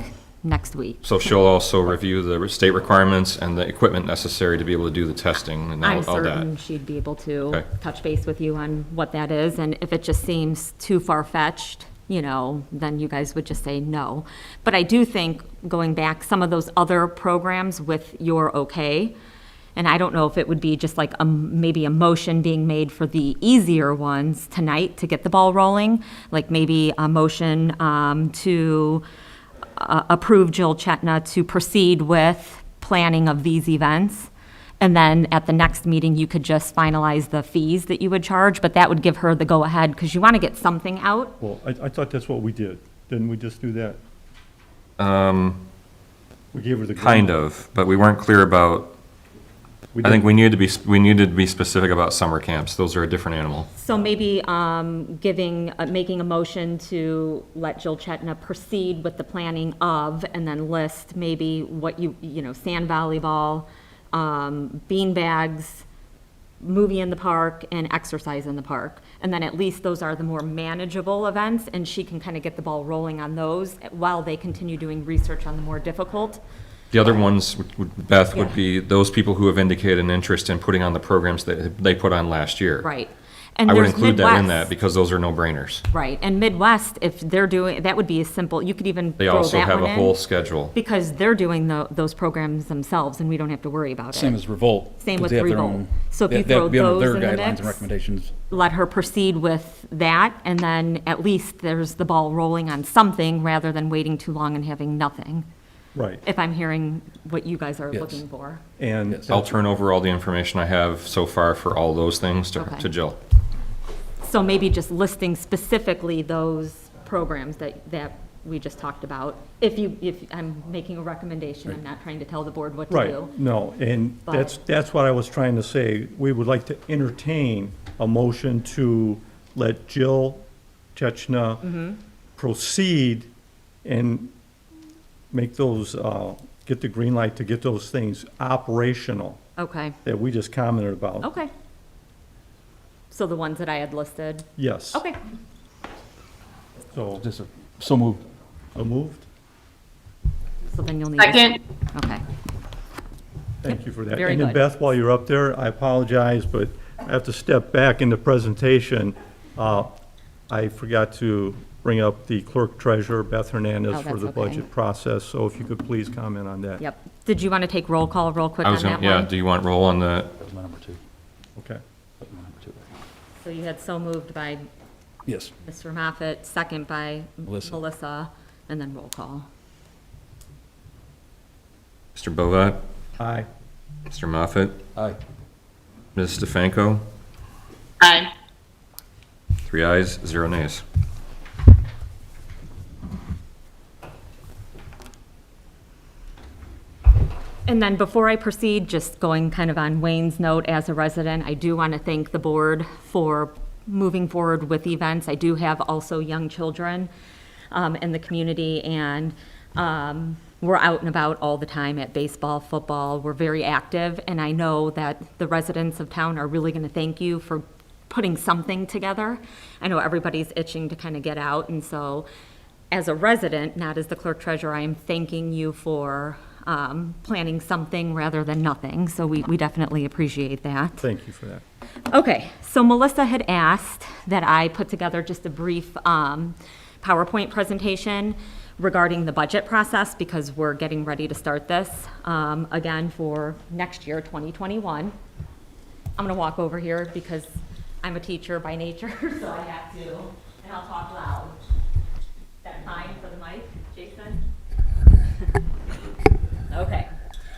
next week. so she'll also review the state requirements and the equipment necessary to be able to do the testing and I'm all certain that. she'd be able to Okay. touch base with you on what that is, and if it just seems too far-fetched, then you guys would just say no. But I do think, going back, some of those other programs with your okay, and I don't know if it would be just like maybe a motion being made for the easier ones tonight to get the ball rolling, like maybe a motion to approve Jill Chetna to proceed with planning of these events. And then at the next meeting, you could just finalize the fees that you would charge, but that would give her the go-ahead, because you want to get something out. Well, I thought that's what we did. Didn't we just do that? We gave her the. Kind of, but we weren't clear about, I think we needed to be specific about summer camps. Those are a different animal. So maybe making a motion to let Jill Chetna proceed with the planning of, and then list maybe what sand volleyball, bean bags, movie in the park, and exercise in the park. And then at least those are the more manageable events, and she can kind of get the ball rolling on those while they continue doing research on the more difficult. The other ones, Beth, would Yeah. be those people who have indicated an interest in putting on the programs that they put on last year. Right. And I would there's include that in Midwest. that because those are no-brainers. Right, and Midwest, if they're doing, that would be a simple, you could even They throw also that have one a whole in, schedule. because they're doing those programs themselves, and we don't have to worry about it. Same as Revolt. Same 'cause with they have their Revolt. own- So if you they have throw to be under those their in the guidelines mix, and recommendations. Let her proceed with that, and then at least there's the ball rolling on something, rather than waiting too long and having nothing, Right. if I'm hearing what you guys are Yes. looking for. And I'll turn over all the information I have so far for all those things Okay. to Jill. So maybe just listing specifically those programs that we just talked about. If I'm making a recommendation, I'm not trying to tell the board what to right, do. no, and But- that's what I was trying to say. We would like to entertain a motion to let Jill Chechna proceed and make those, get the green light to get those things operational Okay, that we just commented about. okay. So the ones that I had listed? Yes. Okay. So, So moved. so moved? So then you'll need. Second. Okay. Thank you for that. Very And then good. Beth, while you're up there, I apologize, but I have to step back in the presentation. I forgot to bring up the clerk treasurer, Beth Hernandez, Oh, for that's the okay. budget process, so if you could please comment on that. Yep. Did you want to take roll call real quick I on was that gonna, yeah, one? do you want roll on the, That was my number two. Okay. That was my number two. So you had so moved by Yes. Mr. Moffett, second by Melissa. Melissa, and then roll call. Mr. Bovat, Aye. Mr. Moffett, Aye. Ms. Stefanko? Aye. 3 ayes, 0 nays. And then before I proceed, just going kind of on Wayne's note as a resident, I do want to thank the board for moving forward with events. I do have also young children in the community, and we're out and about all the time at baseball, football. We're very active, and I know that the residents of town are really going to thank you for putting something together. I know everybody's itching to kind of get out, and so as a resident, not as the clerk treasurer, I am thanking you for planning something rather than nothing. So we definitely appreciate that. Thank you for that. Okay, so Melissa had asked that I put together just a brief PowerPoint presentation regarding the budget process because we're getting ready to start this again for next year, 2021. I'm gonna walk over here because I'm a teacher by nature, so I have to, and I'll talk loud. Is that fine for the mic, Jason? Okay,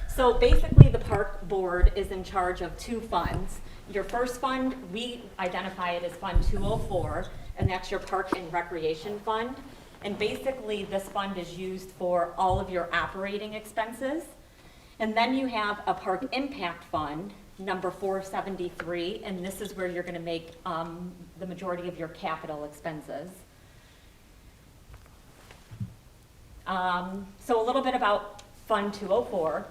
so basically the park board is in charge of 2 funds. Your first fund, we identify it as Fund 204, and that's your park and recreation fund. And basically this fund is used for all of your operating expenses. And then you have a park impact fund, number 473, and this is where you're gonna make the majority of your capital expenses. So a little bit about Fund 204.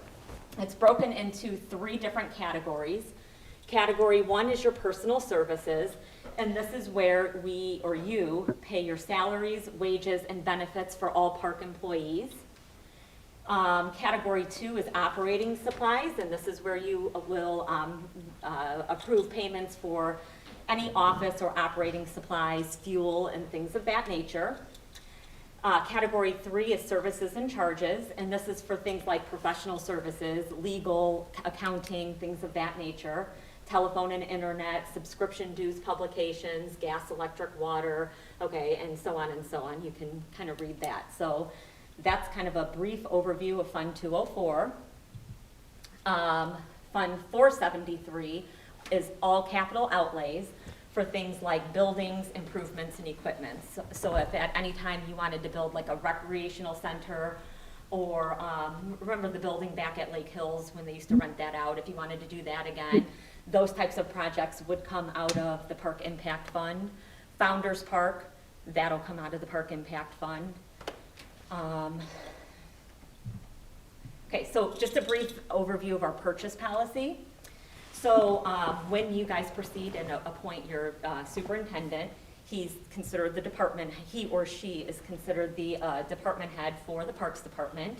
It's broken into 3 different categories. Category 1 is your personal services, and this is where we, or you, pay your salaries, wages, and benefits for all park employees. Category 2 is operating supplies, and this is where you will approve payments for any office or operating supplies, fuel, and things of that nature. Category 3 is services and charges, and this is for things like professional services, legal, accounting, things of that nature, telephone and internet, subscription dues, publications, gas, electric, water, okay, and so on and so on. You can kind of read that. So that's kind of a brief overview of Fund 204. Fund 473 is all capital outlays for things like buildings, improvements, and equipment. So if at any time you wanted to build like a recreational center, or remember the building back at Lake Hills when they used to rent that out, if you wanted to do that again, those types of projects would come out of the Park Impact Fund. Founders Park, that'll come out of the Park Impact Fund. Okay, so just a brief overview of our purchase policy. So when you guys proceed and appoint your superintendent, he's considered the department, he or she is considered the department head for the Parks Department,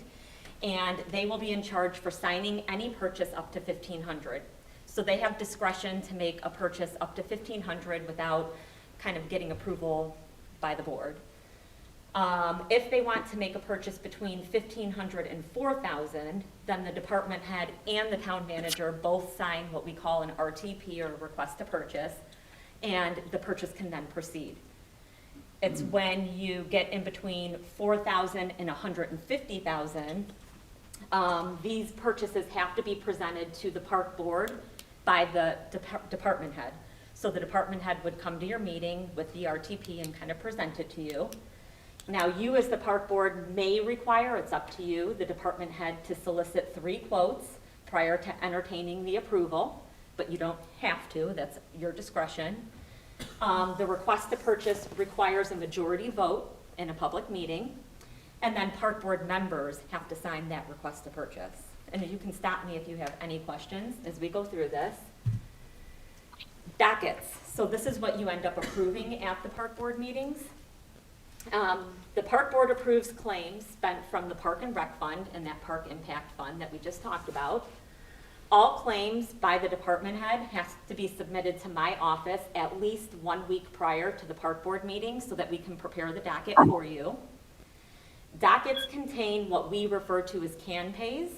and they will be in charge for signing any purchase up to $1,500. So they have discretion to make a purchase up to $1,500 without kind of getting approval by the board. If they want to make a purchase between $1,500 and $4,000, then the department head and the town manager both sign what we call an RTP, or request to purchase, and the purchase can then proceed. It's when you get in between $4,000 and $150,000, these purchases have to be presented to the park board by the department head. So the department head would come to your meeting with the RTP and kind of present it to you. Now, you as the park board may require, it's up to you, the department head to solicit 3 quotes prior to entertaining the approval, but you don't have to, that's your discretion. The request to purchase requires a majority vote in a public meeting, and then park board members have to sign that request to purchase. And you can stop me if you have any questions as we go through this. Dockets. So this is what you end up approving at the park board meetings. The park board approves claims spent from the park and rec fund and that park impact fund that we just talked about. All claims by the department head has to be submitted to my office at least 1 week prior to the park board meeting so that we can prepare the docket for you. Dockets contain what we refer to as can pays.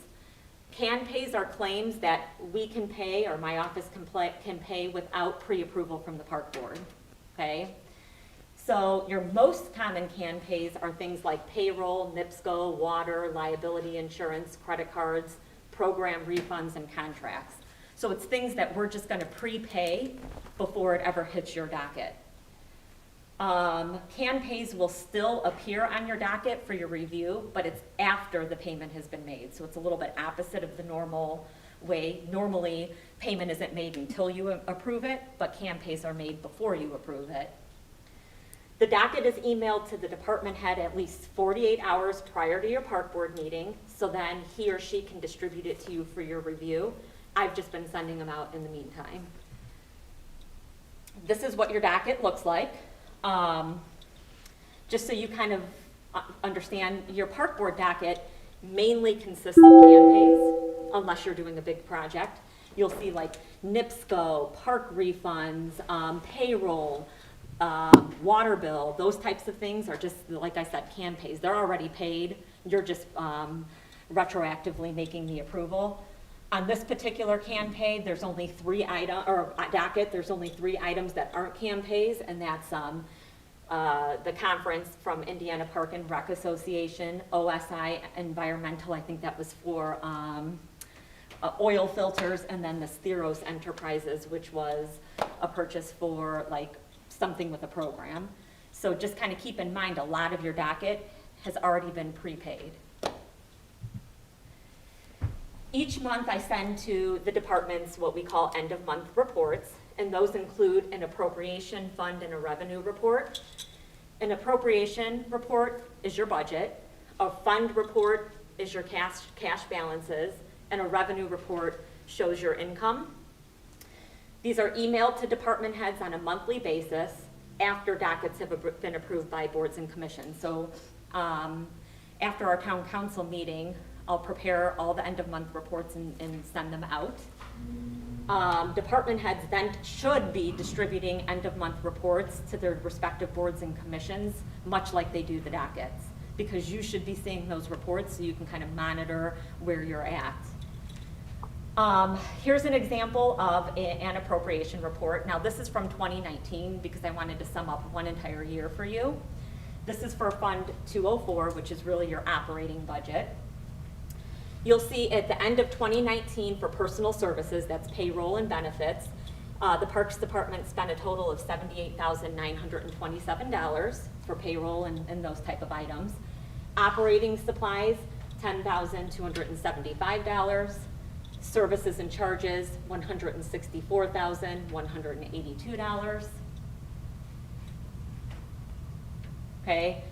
Can pays are claims that we can pay or my office can pay without pre-approval from the park board, okay? So your most common can pays are things like payroll, NIPSCO, water, liability insurance, credit cards, program refunds, and contracts. So it's things that we're just gonna prepay before it ever hits your docket. Can pays will still appear on your docket for your review, but it's after the payment has been made. So it's a little bit opposite of the normal way. Normally, payment isn't made until you approve it, but can pays are made before you approve it. The docket is emailed to the department head at least 48 hours prior to your park board meeting, so then he or she can distribute it to you for your review. I've just been sending them out in the meantime. This is what your docket looks like. Just so you kind of understand, your park board docket mainly consists of can pays, unless you're doing a big project. You'll see like NIPSCO, park refunds, payroll, water bill, those types of things are just, like I said, can pays. They're already paid. You're just retroactively making the approval. On this particular can pay, there's only 3 items, or docket, there's only 3 items that aren't can pays, and that's the conference from Indiana Park and Rec Association, OSI Environmental, I think that was for oil filters, and then the Theros Enterprises, which was a purchase for like something with a program. So just kind of keep in mind, a lot of your docket has already been prepaid. Each month I send to the departments what we call end of month reports, and those include an appropriation fund and a revenue report. An appropriation report is your budget, a fund report is your cash balances, and a revenue report shows your income. These are emailed to department heads on a monthly basis after dockets have been approved by boards and commissions. So after our town council meeting, I'll prepare all the end of month reports and send them out. Department heads then should be distributing end of month reports to their respective boards and commissions, much like they do the dockets, because you should be seeing those reports so you can kind of monitor where you're at. Here's an example of an appropriation report. Now this is from 2019 because I wanted to sum up one entire year for you. This is for Fund 204, which is really your operating budget. You'll see at the end of 2019 for personal services, that's payroll and benefits, the Parks Department spent a total of $78,927 for payroll and those type of items. Operating supplies, $10,275. Services and charges, $164,182. Okay,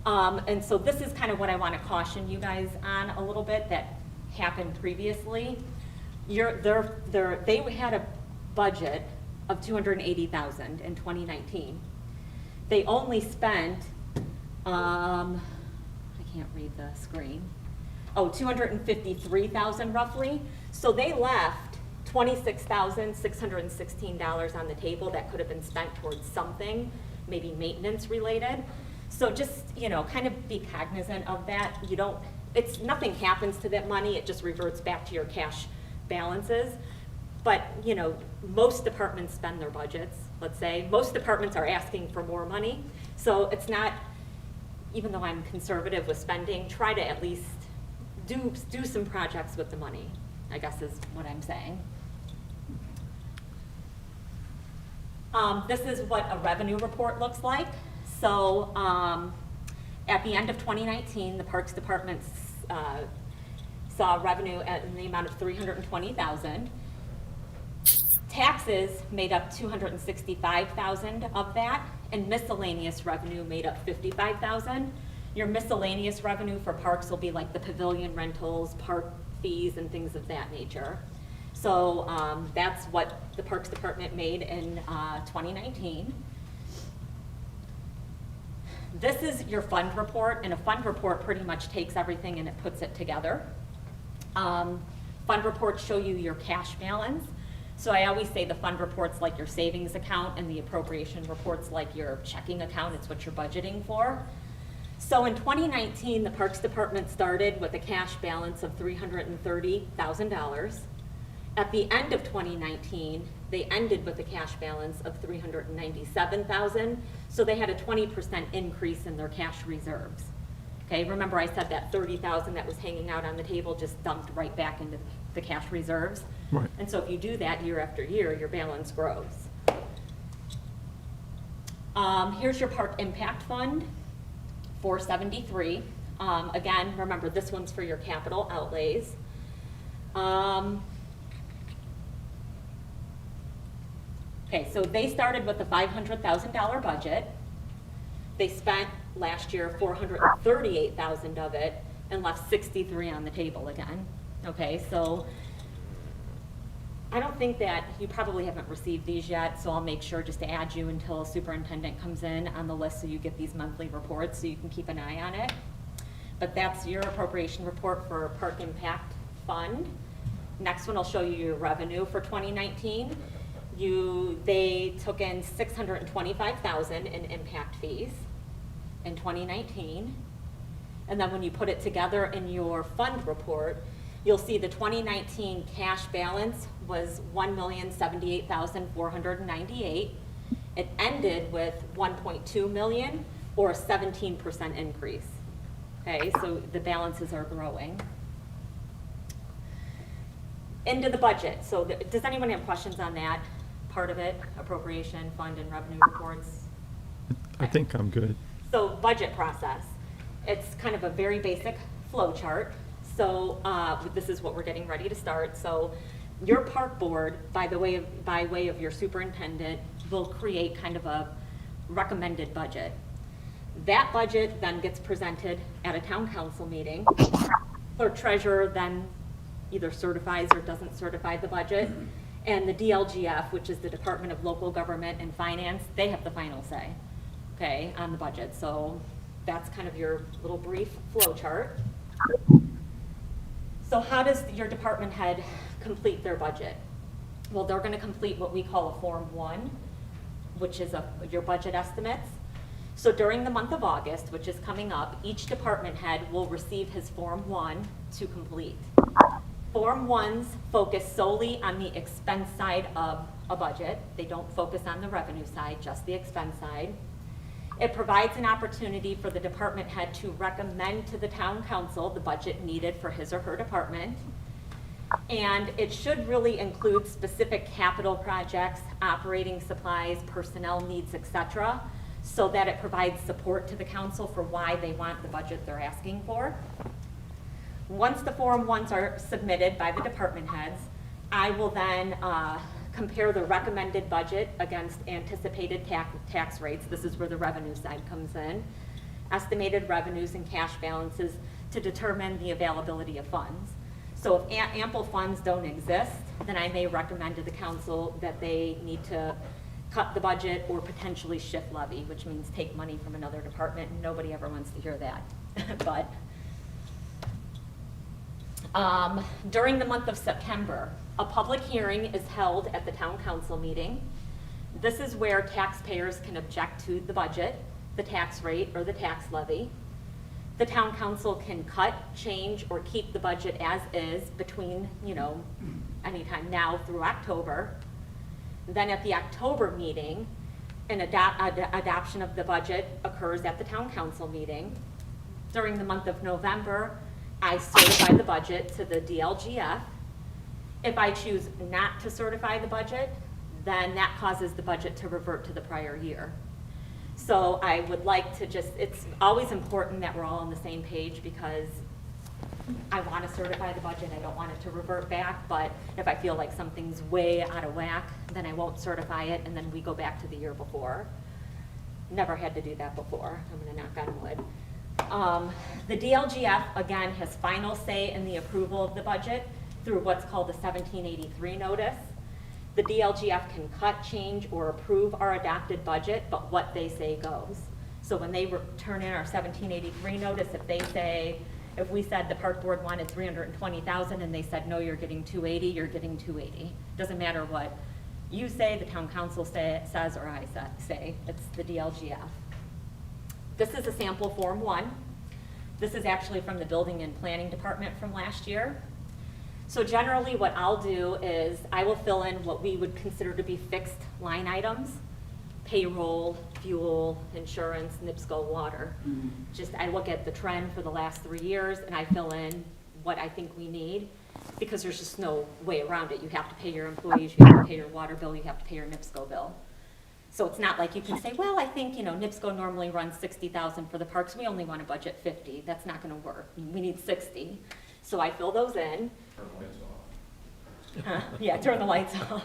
and so this is kind of what I want to caution you guys on a little bit that happened previously. They had a budget of $280,000 in 2019. They only spent, I can't read the screen. Oh, $253,000 roughly. So they left $26,616 on the table that could have been spent towards something, maybe maintenance related. So just, you know, kind of be cognizant of that. Nothing happens to that money, it just reverts back to your cash balances. But, you know, most departments spend their budgets, let's say. Most departments are asking for more money. So it's not, even though I'm conservative with spending, try to at least do some projects with the money, I guess is what I'm saying. This is what a revenue report looks like. So at the end of 2019, the Parks Department saw revenue in the amount of $320,000. Taxes made up $265,000 of that, and miscellaneous revenue made up $55,000. Your miscellaneous revenue for parks will be like the pavilion rentals, park fees, and things of that nature. So that's what the Parks Department made in 2019. This is your fund report, and a fund report pretty much takes everything and it puts it together. Fund reports show you your cash balance. So I always say the fund report's like your savings account, and the appropriation report's like your checking account. It's what you're budgeting for. So in 2019, the Parks Department started with a cash balance of $330,000. At the end of 2019, they ended with a cash balance of $397,000. So they had a 20% increase in their cash reserves. Okay, remember I said that $30,000 that was hanging out on the table just dumped right back into the cash reserves? Right. And so if you do that year after year, your balance grows. Here's your Park Impact Fund, 473. Again, remember this one's for your capital outlays. Okay, so they started with a $500,000 budget. They spent last year $438,000 of it and left 63 on the table again. Okay, so I don't think that, you probably haven't received these yet, so I'll make sure just to add you until a superintendent comes in on the list so you get these monthly reports so you can keep an eye on it. But that's your appropriation report for Park Impact Fund. Next one, I'll show you your revenue for 2019. They took in $625,000 in impact fees in 2019. And then when you put it together in your fund report, you'll see the 2019 cash balance was $1,078,498. It ended with $1.2 million, or a 17% increase. Okay, so the balances are growing. Into the budget. So does anyone have questions on that part of it? Appropriation, fund, and revenue reports? I think I'm good. So budget process. It's kind of a very basic flow chart. So this is what we're getting ready to start. So your park board, by way of your superintendent, will create kind of a recommended budget. That budget then gets presented at a town council meeting. Clerk treasurer then either certifies or doesn't certify the budget. And the DLGF, which is the Department of Local Government and Finance, they have the final say, okay, on the budget. So that's kind of your little brief flow chart. So how does your department head complete their budget? Well, they're gonna complete what we call a Form 1, which is your budget estimates. So during the month of August, which is coming up, each department head will receive his Form 1 to complete. Form 1s focus solely on the expense side of a budget. They don't focus on the revenue side, just the expense side. It provides an opportunity for the department head to recommend to the town council the budget needed for his or her department. And it should really include specific capital projects, operating supplies, personnel needs, etc., so that it provides support to the council for why they want the budget they're asking for. Once the Form 1s are submitted by the department heads, I will then compare the recommended budget against anticipated tax rates. This is where the revenue side comes in. Estimated revenues and cash balances to determine the availability of funds. So if ample funds don't exist, then I may recommend to the council that they need to cut the budget or potentially shift levy, which means take money from another department. Nobody ever wants to hear that. But during the month of September, a public hearing is held at the town council meeting. This is where taxpayers can object to the budget, the tax rate, or the tax levy. The town council can cut, change, or keep the budget as is between, anytime now through October. Then at the October meeting, an adoption of the budget occurs at the town council meeting. During the month of November, I certify the budget to the DLGF. If I choose not to certify the budget, then that causes the budget to revert to the prior year. So I would like to it's always important that we're all on the same page, because I want to certify the budget. I don't want it to revert back, but if I feel like something's way out of whack, then I won't certify it, and then we go back to the year before. Never had to do that before. I'm going to knock on wood. The DLGF, again, has final say in the approval of the budget. through what's called the 1783 notice. The DLGF can cut, change, or approve our adopted budget, but what they say goes. So when they turn in our 1783 notice, if we said the park board wanted 320,000 and they said, no, you're getting 280, you're getting 280. Doesn't matter what you say, the town council says, or I say, it's the DLGF. This is a sample Form 1. This is actually from the Building and Planning Department from last year. So generally what I'll do is I will fill in what we would consider to be fixed line items: payroll, fuel, insurance, NIPSCO, water. I look at the trend for the last 3 years and I fill in what I think we need, because there's just no way around it. You have to pay your employees, you have to pay your water bill, you have to pay your NIPSCO bill. So it's not like you can say, well, I think, NIPSCO normally runs 60,000 for the parks, we only want to budget 50. That's not going to work. We need 60. So I fill those in. Turn the lights off. Yeah, turn the lights off.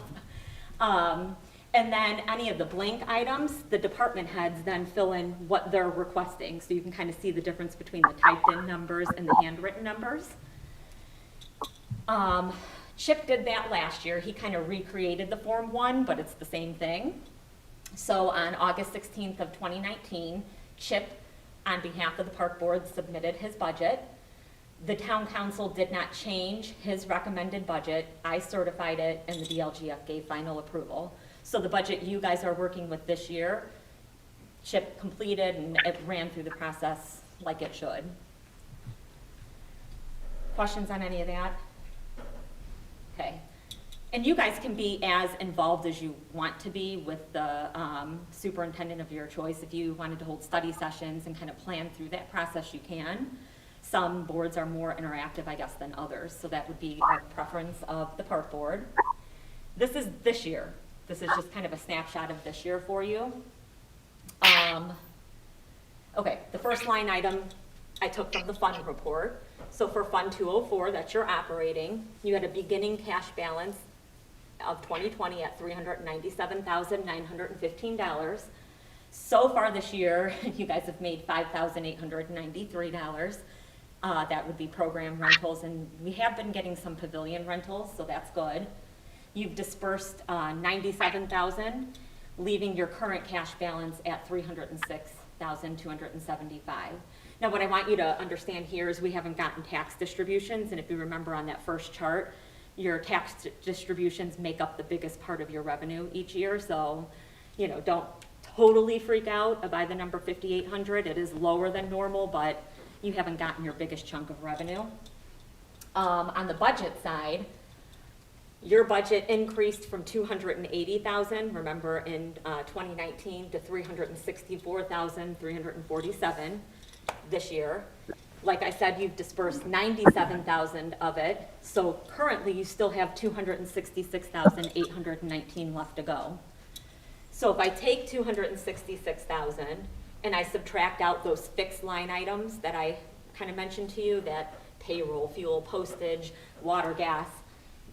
And then any of the blank items, the department heads then fill in what they're requesting. So you can kind of see the difference between the typed in numbers and the handwritten numbers. Chip did that last year. He kind of recreated the Form 1, but it's the same thing. So on August 16th of 2019, Chip, on behalf of the park board, submitted his budget. The town council did not change his recommended budget. I certified it and the DLGF gave final approval. So the budget you guys are working with this year, Chip completed and it ran through the process like it should. Questions on any of that? Okay. And you guys can be as involved as you want to be with the superintendent of your choice. If you wanted to hold study sessions and kind of plan through that process, you can. Some boards are more interactive, I guess, than others, so that would be a preference of the park board. This is this year. This is just kind of a snapshot of this year for you. Okay, the first line item I took from the fund report. So for Fund 204, that's your operating, you had a beginning cash balance of 2020 at $397,915. So far this year, you guys have made $5,893. That would be program rentals, and we have been getting some pavilion rentals, so that's good. You've dispersed $97,000, leaving your current cash balance at $306,275. Now, what I want you to understand here is we haven't gotten tax distributions, and if you remember on that first chart, your tax distributions make up the biggest part of your revenue each year, so, don't totally freak out by the number 5,800. It is lower than normal, but you haven't gotten your biggest chunk of revenue. On the budget side, your budget increased from $280,000, remember, in 2019 to $364,347 this year. Like I said, you've dispersed $97,000 of it, so currently you still have $266,819 left to go. So if I take $266,000 and I subtract out those fixed line items that I kind of mentioned to you, that payroll, fuel, postage, water, gas,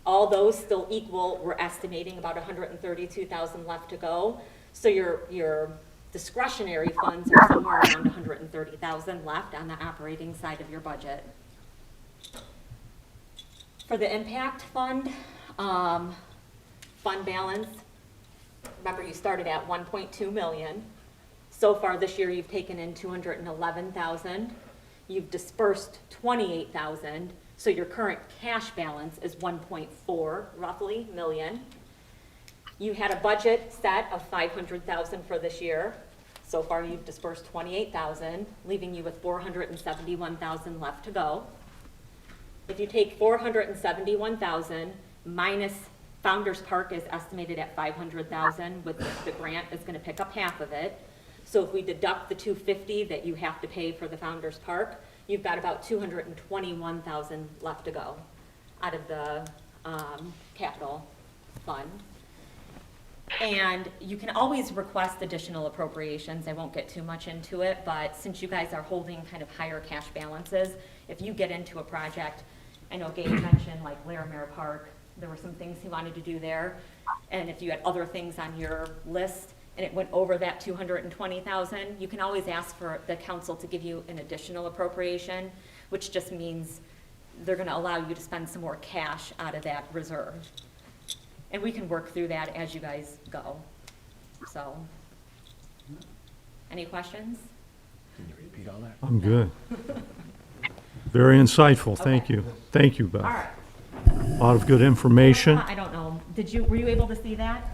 all those still equal, we're estimating about $132,000 left to go. So your discretionary funds are somewhere around $130,000 left on the operating side of your budget. For the impact fund, fund balance, remember you started at 1.2 million. So far this year you've taken in 211,000. You've dispersed 28,000. So your current cash balance is 1.4 roughly million. You had a budget set of 500,000 for this year. So far you've dispersed 28,000, leaving you with 471,000 left to go. If you take 471,000 minus Founders Park is estimated at 500,000, with the grant is going to pick up half of it. So if we deduct the 250 that you have to pay for the Founders Park, you've got about 221,000 left to go out of the capital fund. And you can always request additional appropriations. I won't get too much into it, but since you guys are holding kind of higher cash balances, if you get into a project, I know Gabe mentioned like Laramie Park, there were some things he wanted to do there. And if you had other things on your list and it went over that 220,000, you can always ask for the council to give you an additional appropriation, which just means they're gonna allow you to spend some more cash out of that reserve. And we can work through that as you guys go, so. Any questions? I'm good. Very insightful, thank you. Thank you, Beth. All right. A lot of good information. I don't know, were you able to see that?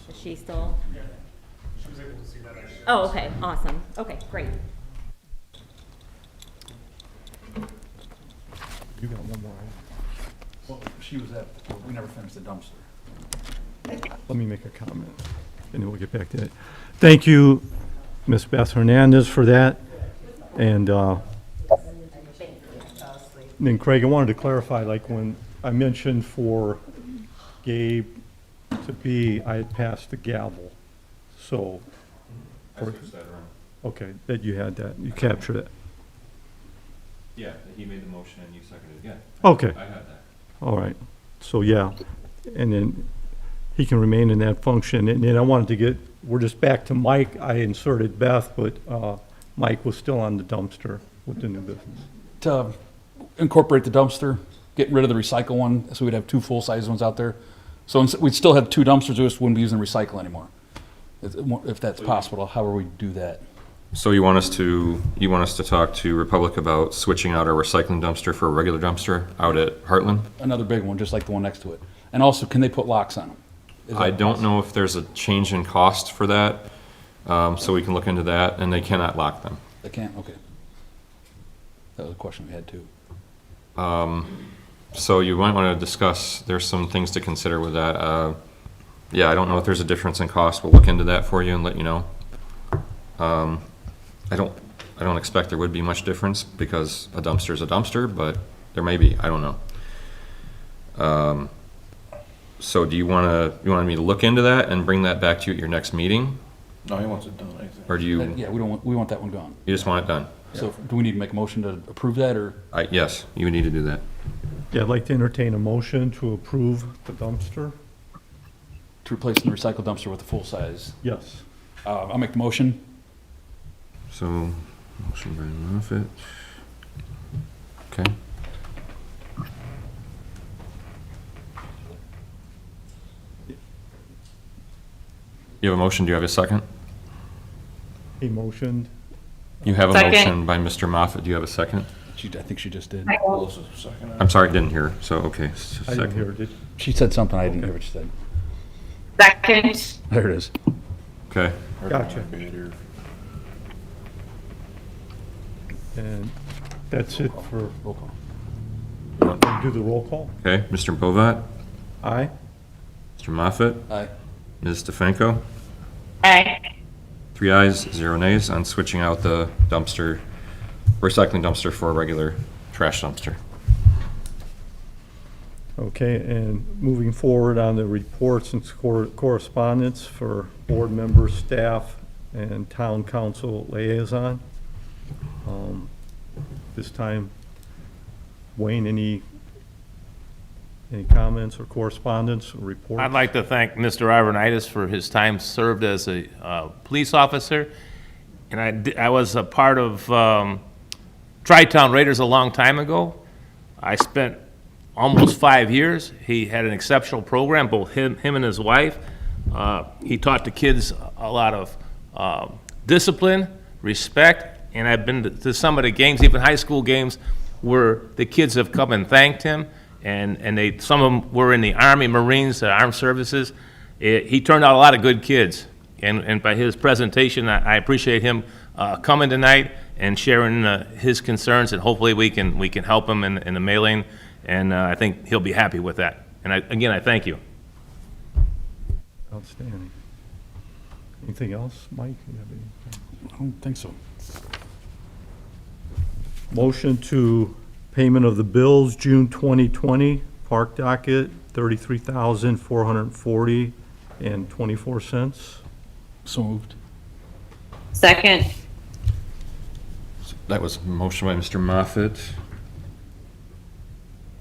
Is she still? She was able to see that. Oh, okay, awesome, okay, great. You got one more. Well, she was at, we never finished the dumpster. Let me make a comment, and then we'll get back to it. Thank you, Ms. Beth Hernandez, for that. And then Craig, I wanted to clarify, like when I mentioned for Gabe to be, I had passed the gavel. So, okay, that you had that, you captured it. Yeah, he made the motion and you seconded it, yeah. Okay. I had that. All right, so yeah, and then he can remain in that function, and then I wanted to get, we're just back to Mike, I inserted Beth, but, Mike was still on the dumpster with the new business. To incorporate the dumpster, get rid of the recycle one, so we'd have 2 full-size ones out there. So we'd still have 2 dumpsters, we just wouldn't be using recycle anymore. If that's possible, how would we do that? So you want us to talk to Republic about switching out our recycling dumpster for a regular dumpster out at Heartland? Another big one, just like the one next to it. And also, can they put locks on them? Is I that don't possible? know if there's a change in cost for that, so we can look into that, and they cannot lock them. They can't, okay. That was a question we had too. So you might want to discuss, there's some things to consider with that. Yeah, I don't know if there's a difference in cost. We'll look into that for you and let you know. I don't expect there would be much difference because a dumpster is a dumpster, but there may be, I don't know. So do you want me to look into that and bring that back to you at your next meeting? No, he wants it done, I think. Or do you, Yeah, we want that one gone. you just want it done? So do we need to make a motion to approve that, or? Yes, you would need to do that. Yeah, I'd like to entertain a motion to approve the dumpster. To replace the recycle dumpster with a full-size? Yes. I'll make the motion. So, motion by Moffett. Okay. You have a motion, do you have a second? He motioned. You have a Second. motion by Mr. Moffett, do you have a second? I think she just did. I'm sorry, I didn't hear, so, okay. I didn't hear it. Did- She said something, I didn't hear what she said. Second. There it is. Okay, Gotcha. And that's it for, Roll call. do the roll call. okay, Mr. Bovat, Aye? Mr. Moffett, Aye. Ms. DeFranco, Aye. 3 ayes, 0 nays on switching out the dumpster, recycling dumpster for a regular trash dumpster. Okay, and moving forward on the reports and correspondence for board members, staff, and town council liaison. This time, Wayne, any comments or correspondence or reports? I'd like to thank Mr. Ivanitis for his time served as a police officer. And I was a part of Tri-Town Raiders a long time ago. I spent almost 5 years. He had an exceptional program, both him and his wife. He taught the kids a lot of discipline, respect, and I've been to some of the games, even high school games, where the kids have come and thanked him, and some of them were in the Army, Marines, Armed Services. He turned out a lot of good kids, and by his presentation, I appreciate him coming tonight and sharing his concerns, and hopefully we can help him in the mailing, and I think he'll be happy with that. And again, I thank you. Outstanding. Anything else, Mike? You have anything? I don't think so. Motion to payment of the bills, June 2020, park docket, $33,440.24. So moved. Second. That was a motion by Mr. Moffett.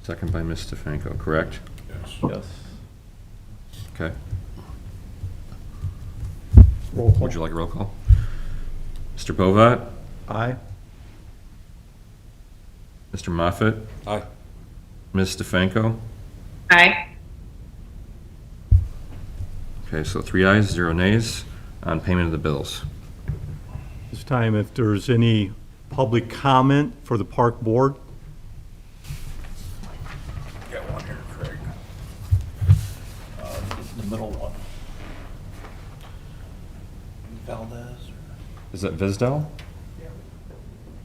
Second by Ms. DeFranco, correct? Yes. Okay. Roll call. Would you like a roll call? Mr. Bovat, Aye. Mr. Moffett? Aye. Ms. DeFranco? Aye. Okay, so 3 ayes, 0 nays on payment of the bills. This time, if there's any public comment for the Park Board? Got one here, Craig. The middle one. Valdez? Is that Visdell?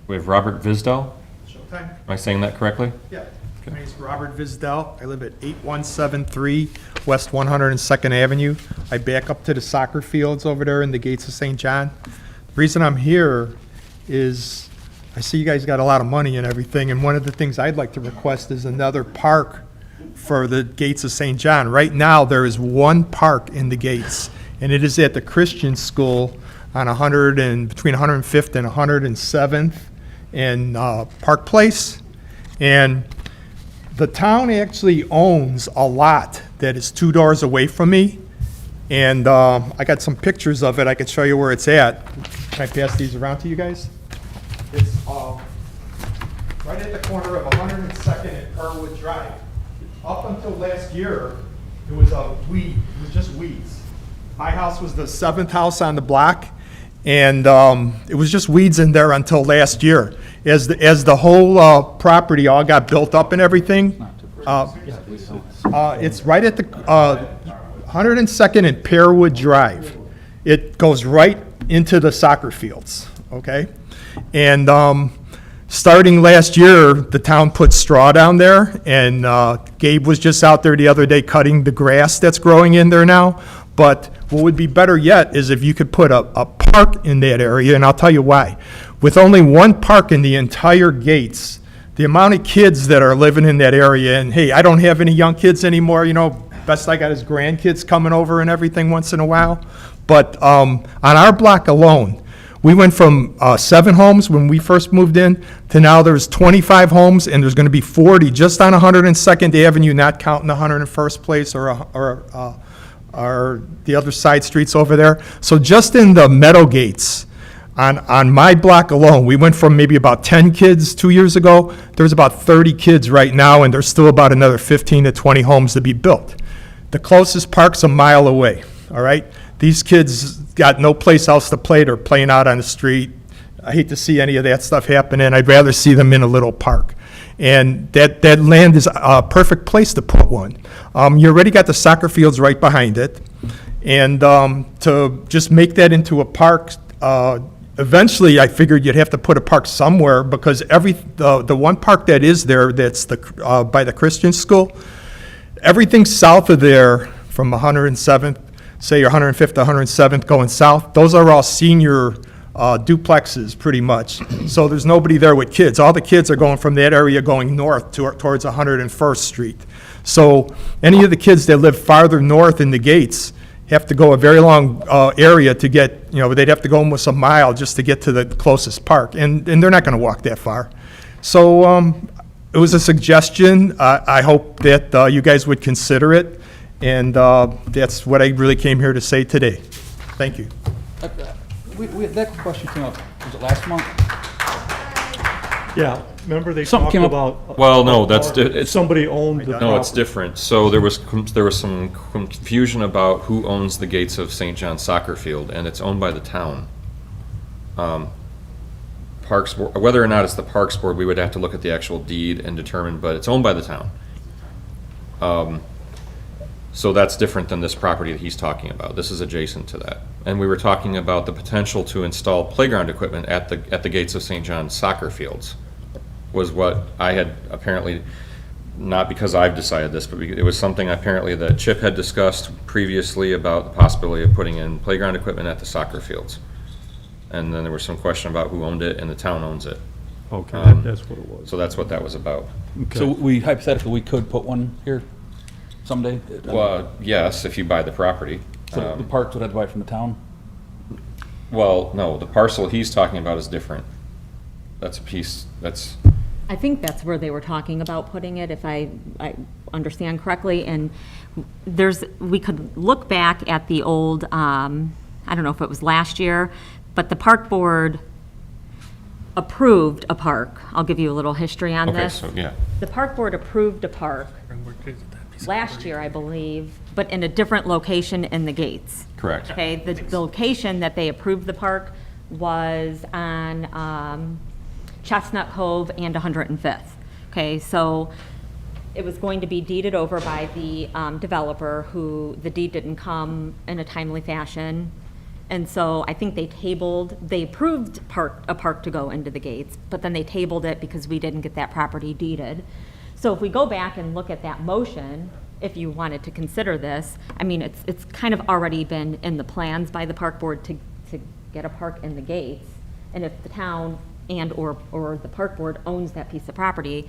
We have Robert Visdell? Showtime? Am I saying that correctly? Yeah. My name's Robert Visdell. I live at 8173 West 102nd Avenue. I back up to the soccer fields over there in the gates of St. John. The reason I'm here is I see you guys got a lot of money and everything, and one of the things I'd like to request is another park for the gates of St. John. Right now, there is one park in the gates, and it is at the Christian school on between 105th and 107th in Park Place. And the town actually owns a lot that is 2 doors away from me. And I got some pictures of it. I can show you where it's at. Can I pass these around to you guys? It's right at the corner of 102nd and Carwood Drive. Up until last year, it was a weed. It was just weeds. My house was the 7th house on the block, and it was just weeds in there until last year. As the whole property all got built up and everything, it's right at the 102nd and Pearwood Drive. It goes right into the soccer fields, okay? And starting last year, the town put straw down there, and Gabe was just out there the other day cutting the grass that's growing in there now. But what would be better yet is if you could put a park in that area, and I'll tell you why. With only one park in the entire gates, the amount of kids that are living in that area, and hey, I don't have any young kids anymore, you know, best I got is grandkids coming over and everything once in a while. But on our block alone, we went from 7 homes when we first moved in to now there's 25 homes, and there's going to be 40 just on 102nd Avenue, not counting 101st Place or the other side streets over there. So just in the Meadow Gates, on my block alone, we went from maybe about 10 kids 2 years ago. There's about 30 kids right now, and there's still about another 15 to 20 homes to be built. The closest park's a mile away, all right? These kids got no place else to play. They're playing out on the street. I hate to see any of that stuff happening. I'd rather see them in a little park. And that land is a perfect place to put one. You already got the soccer fields right behind it. And to just make that into a park, eventually I figured you'd have to put a park somewhere, because the one park that is there, that's by the Christian school, everything south of there from 107th, say 105th to 107th going south, those are all senior duplexes pretty much. So there's nobody there with kids. All the kids are going from that area going north towards 101st Street. So any of the kids that live farther north in the gates have to go a very long area to get, you know, they'd have to go almost a mile just to get to the closest park. And they're not going to walk that far. So it was a suggestion. I hope that you guys would consider it. And that's what I really came here to say today. Thank you. That question came up, was it last month? Yeah, remember they Something talked came up- about. Well, no, it's, Somebody owned the no, it's property. different. So there was some confusion about who owns the gates of St. John's Soccer Field, and it's owned by the town. Parks, whether or not it's the Parks Board, we would have to look at the actual deed and determine, but it's owned by the town. So that's different than this property that he's talking about. This is adjacent to that. And we were talking about the potential to install playground equipment at the gates of St. John's soccer fields, was what I had apparently, not because I've decided this, but it was something apparently that Chip had discussed previously about the possibility of putting in playground equipment at the soccer fields. And then there was some question about who owned it, and the town owns it. Okay, that's what it was. So that's what that was about. Okay. So we hypothetically, we could put one here someday? Well, yes, if you buy the property. So the parks would have to buy it from the town? Well, no, the parcel he's talking about is different. That's a piece, that's, I think that's where they were talking about putting it, if I understand correctly. And we could look back at the old, I don't know if it was last year, but the park board approved a park. I'll give you a little history on Okay, this. so, yeah. The park board approved a park last year, I believe, but in a different location in the gates. Correct. Okay, the location that they approved the park was on Chestnut Cove and 105th. Okay, so it was going to be deeded over by the developer who, the deed didn't come in a timely fashion. And so I think they approved a park to go into the gates, but then they tabled it because we didn't get that property deeded. So if we go back and look at that motion, if you wanted to consider this, I mean, it's kind of already been in the plans by the park board to get a park in the gates. And if the town or the park board owns that piece of property,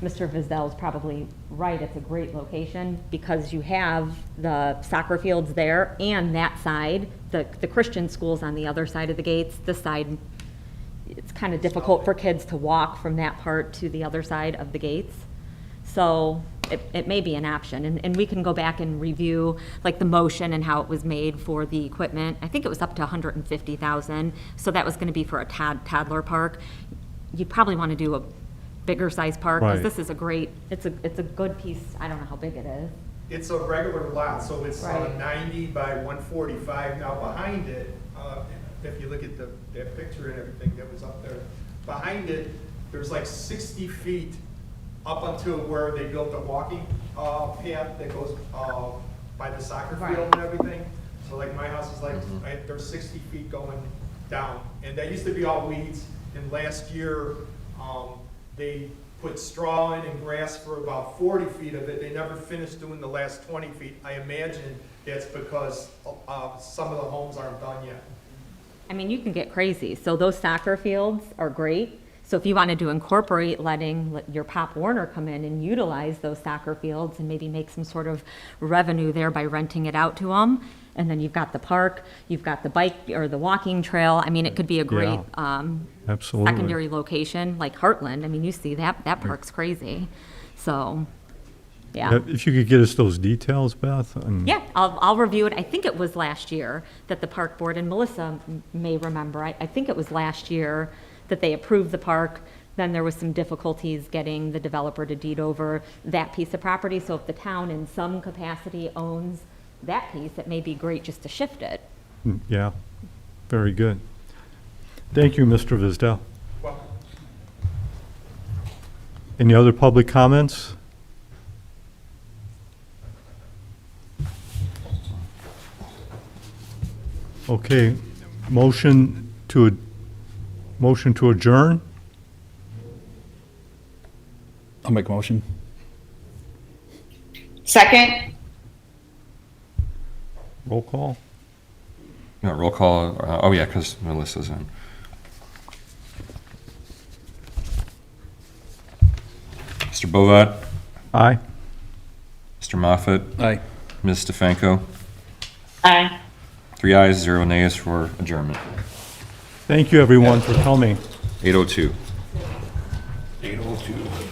Mr. Vizdell's probably right, it's a great location because you have the soccer fields there and that side, the Christian schools on the other side of the gates, this side, it's kind of difficult for kids to walk from that part to the other side of the gates. So it may be an option, and we can go back and review like the motion and how it was made for the equipment. I think it was up to 150,000, so that was gonna be for a toddler park. You'd probably wanna do a bigger size park, because Right. this is a great, it's a good piece, I don't know how big it is. It's a regular lot, so it's Right. 90 by 145. Now, behind it, if you look at that picture and everything that was up there, behind it, there's like 60 feet up until where they built the walking path that goes by the soccer Right. field and everything. So like my house is like, there's 60 feet going down. And that used to be all weeds, and last year, they put straw in and grass for about 40 feet of it. They never finished doing the last 20 feet. I imagine that's because some of the homes aren't done yet. I mean, you can get crazy. So those soccer fields are great. So if you wanted to incorporate letting your Pop Warner come in and utilize those soccer fields and maybe make some sort of revenue there by renting it out to them, and then you've got the park, you've got the bike or the walking trail. I mean, it could be a great Absolutely. secondary location, like Heartland. I mean, you see that park's crazy. So, yeah. If you could get us those details, Beth. Yeah, I'll review it. I think it was last year that the park board, and Melissa may remember, I think it was last year that they approved the park. Then there was some difficulties getting the developer to deed over that piece of property. So if the town in some capacity owns that piece, it may be great just to shift it. Yeah, very good. Thank you, Mr. Vizdell. Welcome. Any other public comments? Okay, motion to adjourn? I'll make a motion. Second? Roll call? No, roll call, oh yeah, because Melissa's in. Mr. Bovat, Aye. Mr. Moffett, Aye. Ms. Stefanko, Aye. 3 ayes, 0 nays for adjournment. Thank you, everyone, for coming. 8:02. 8:02.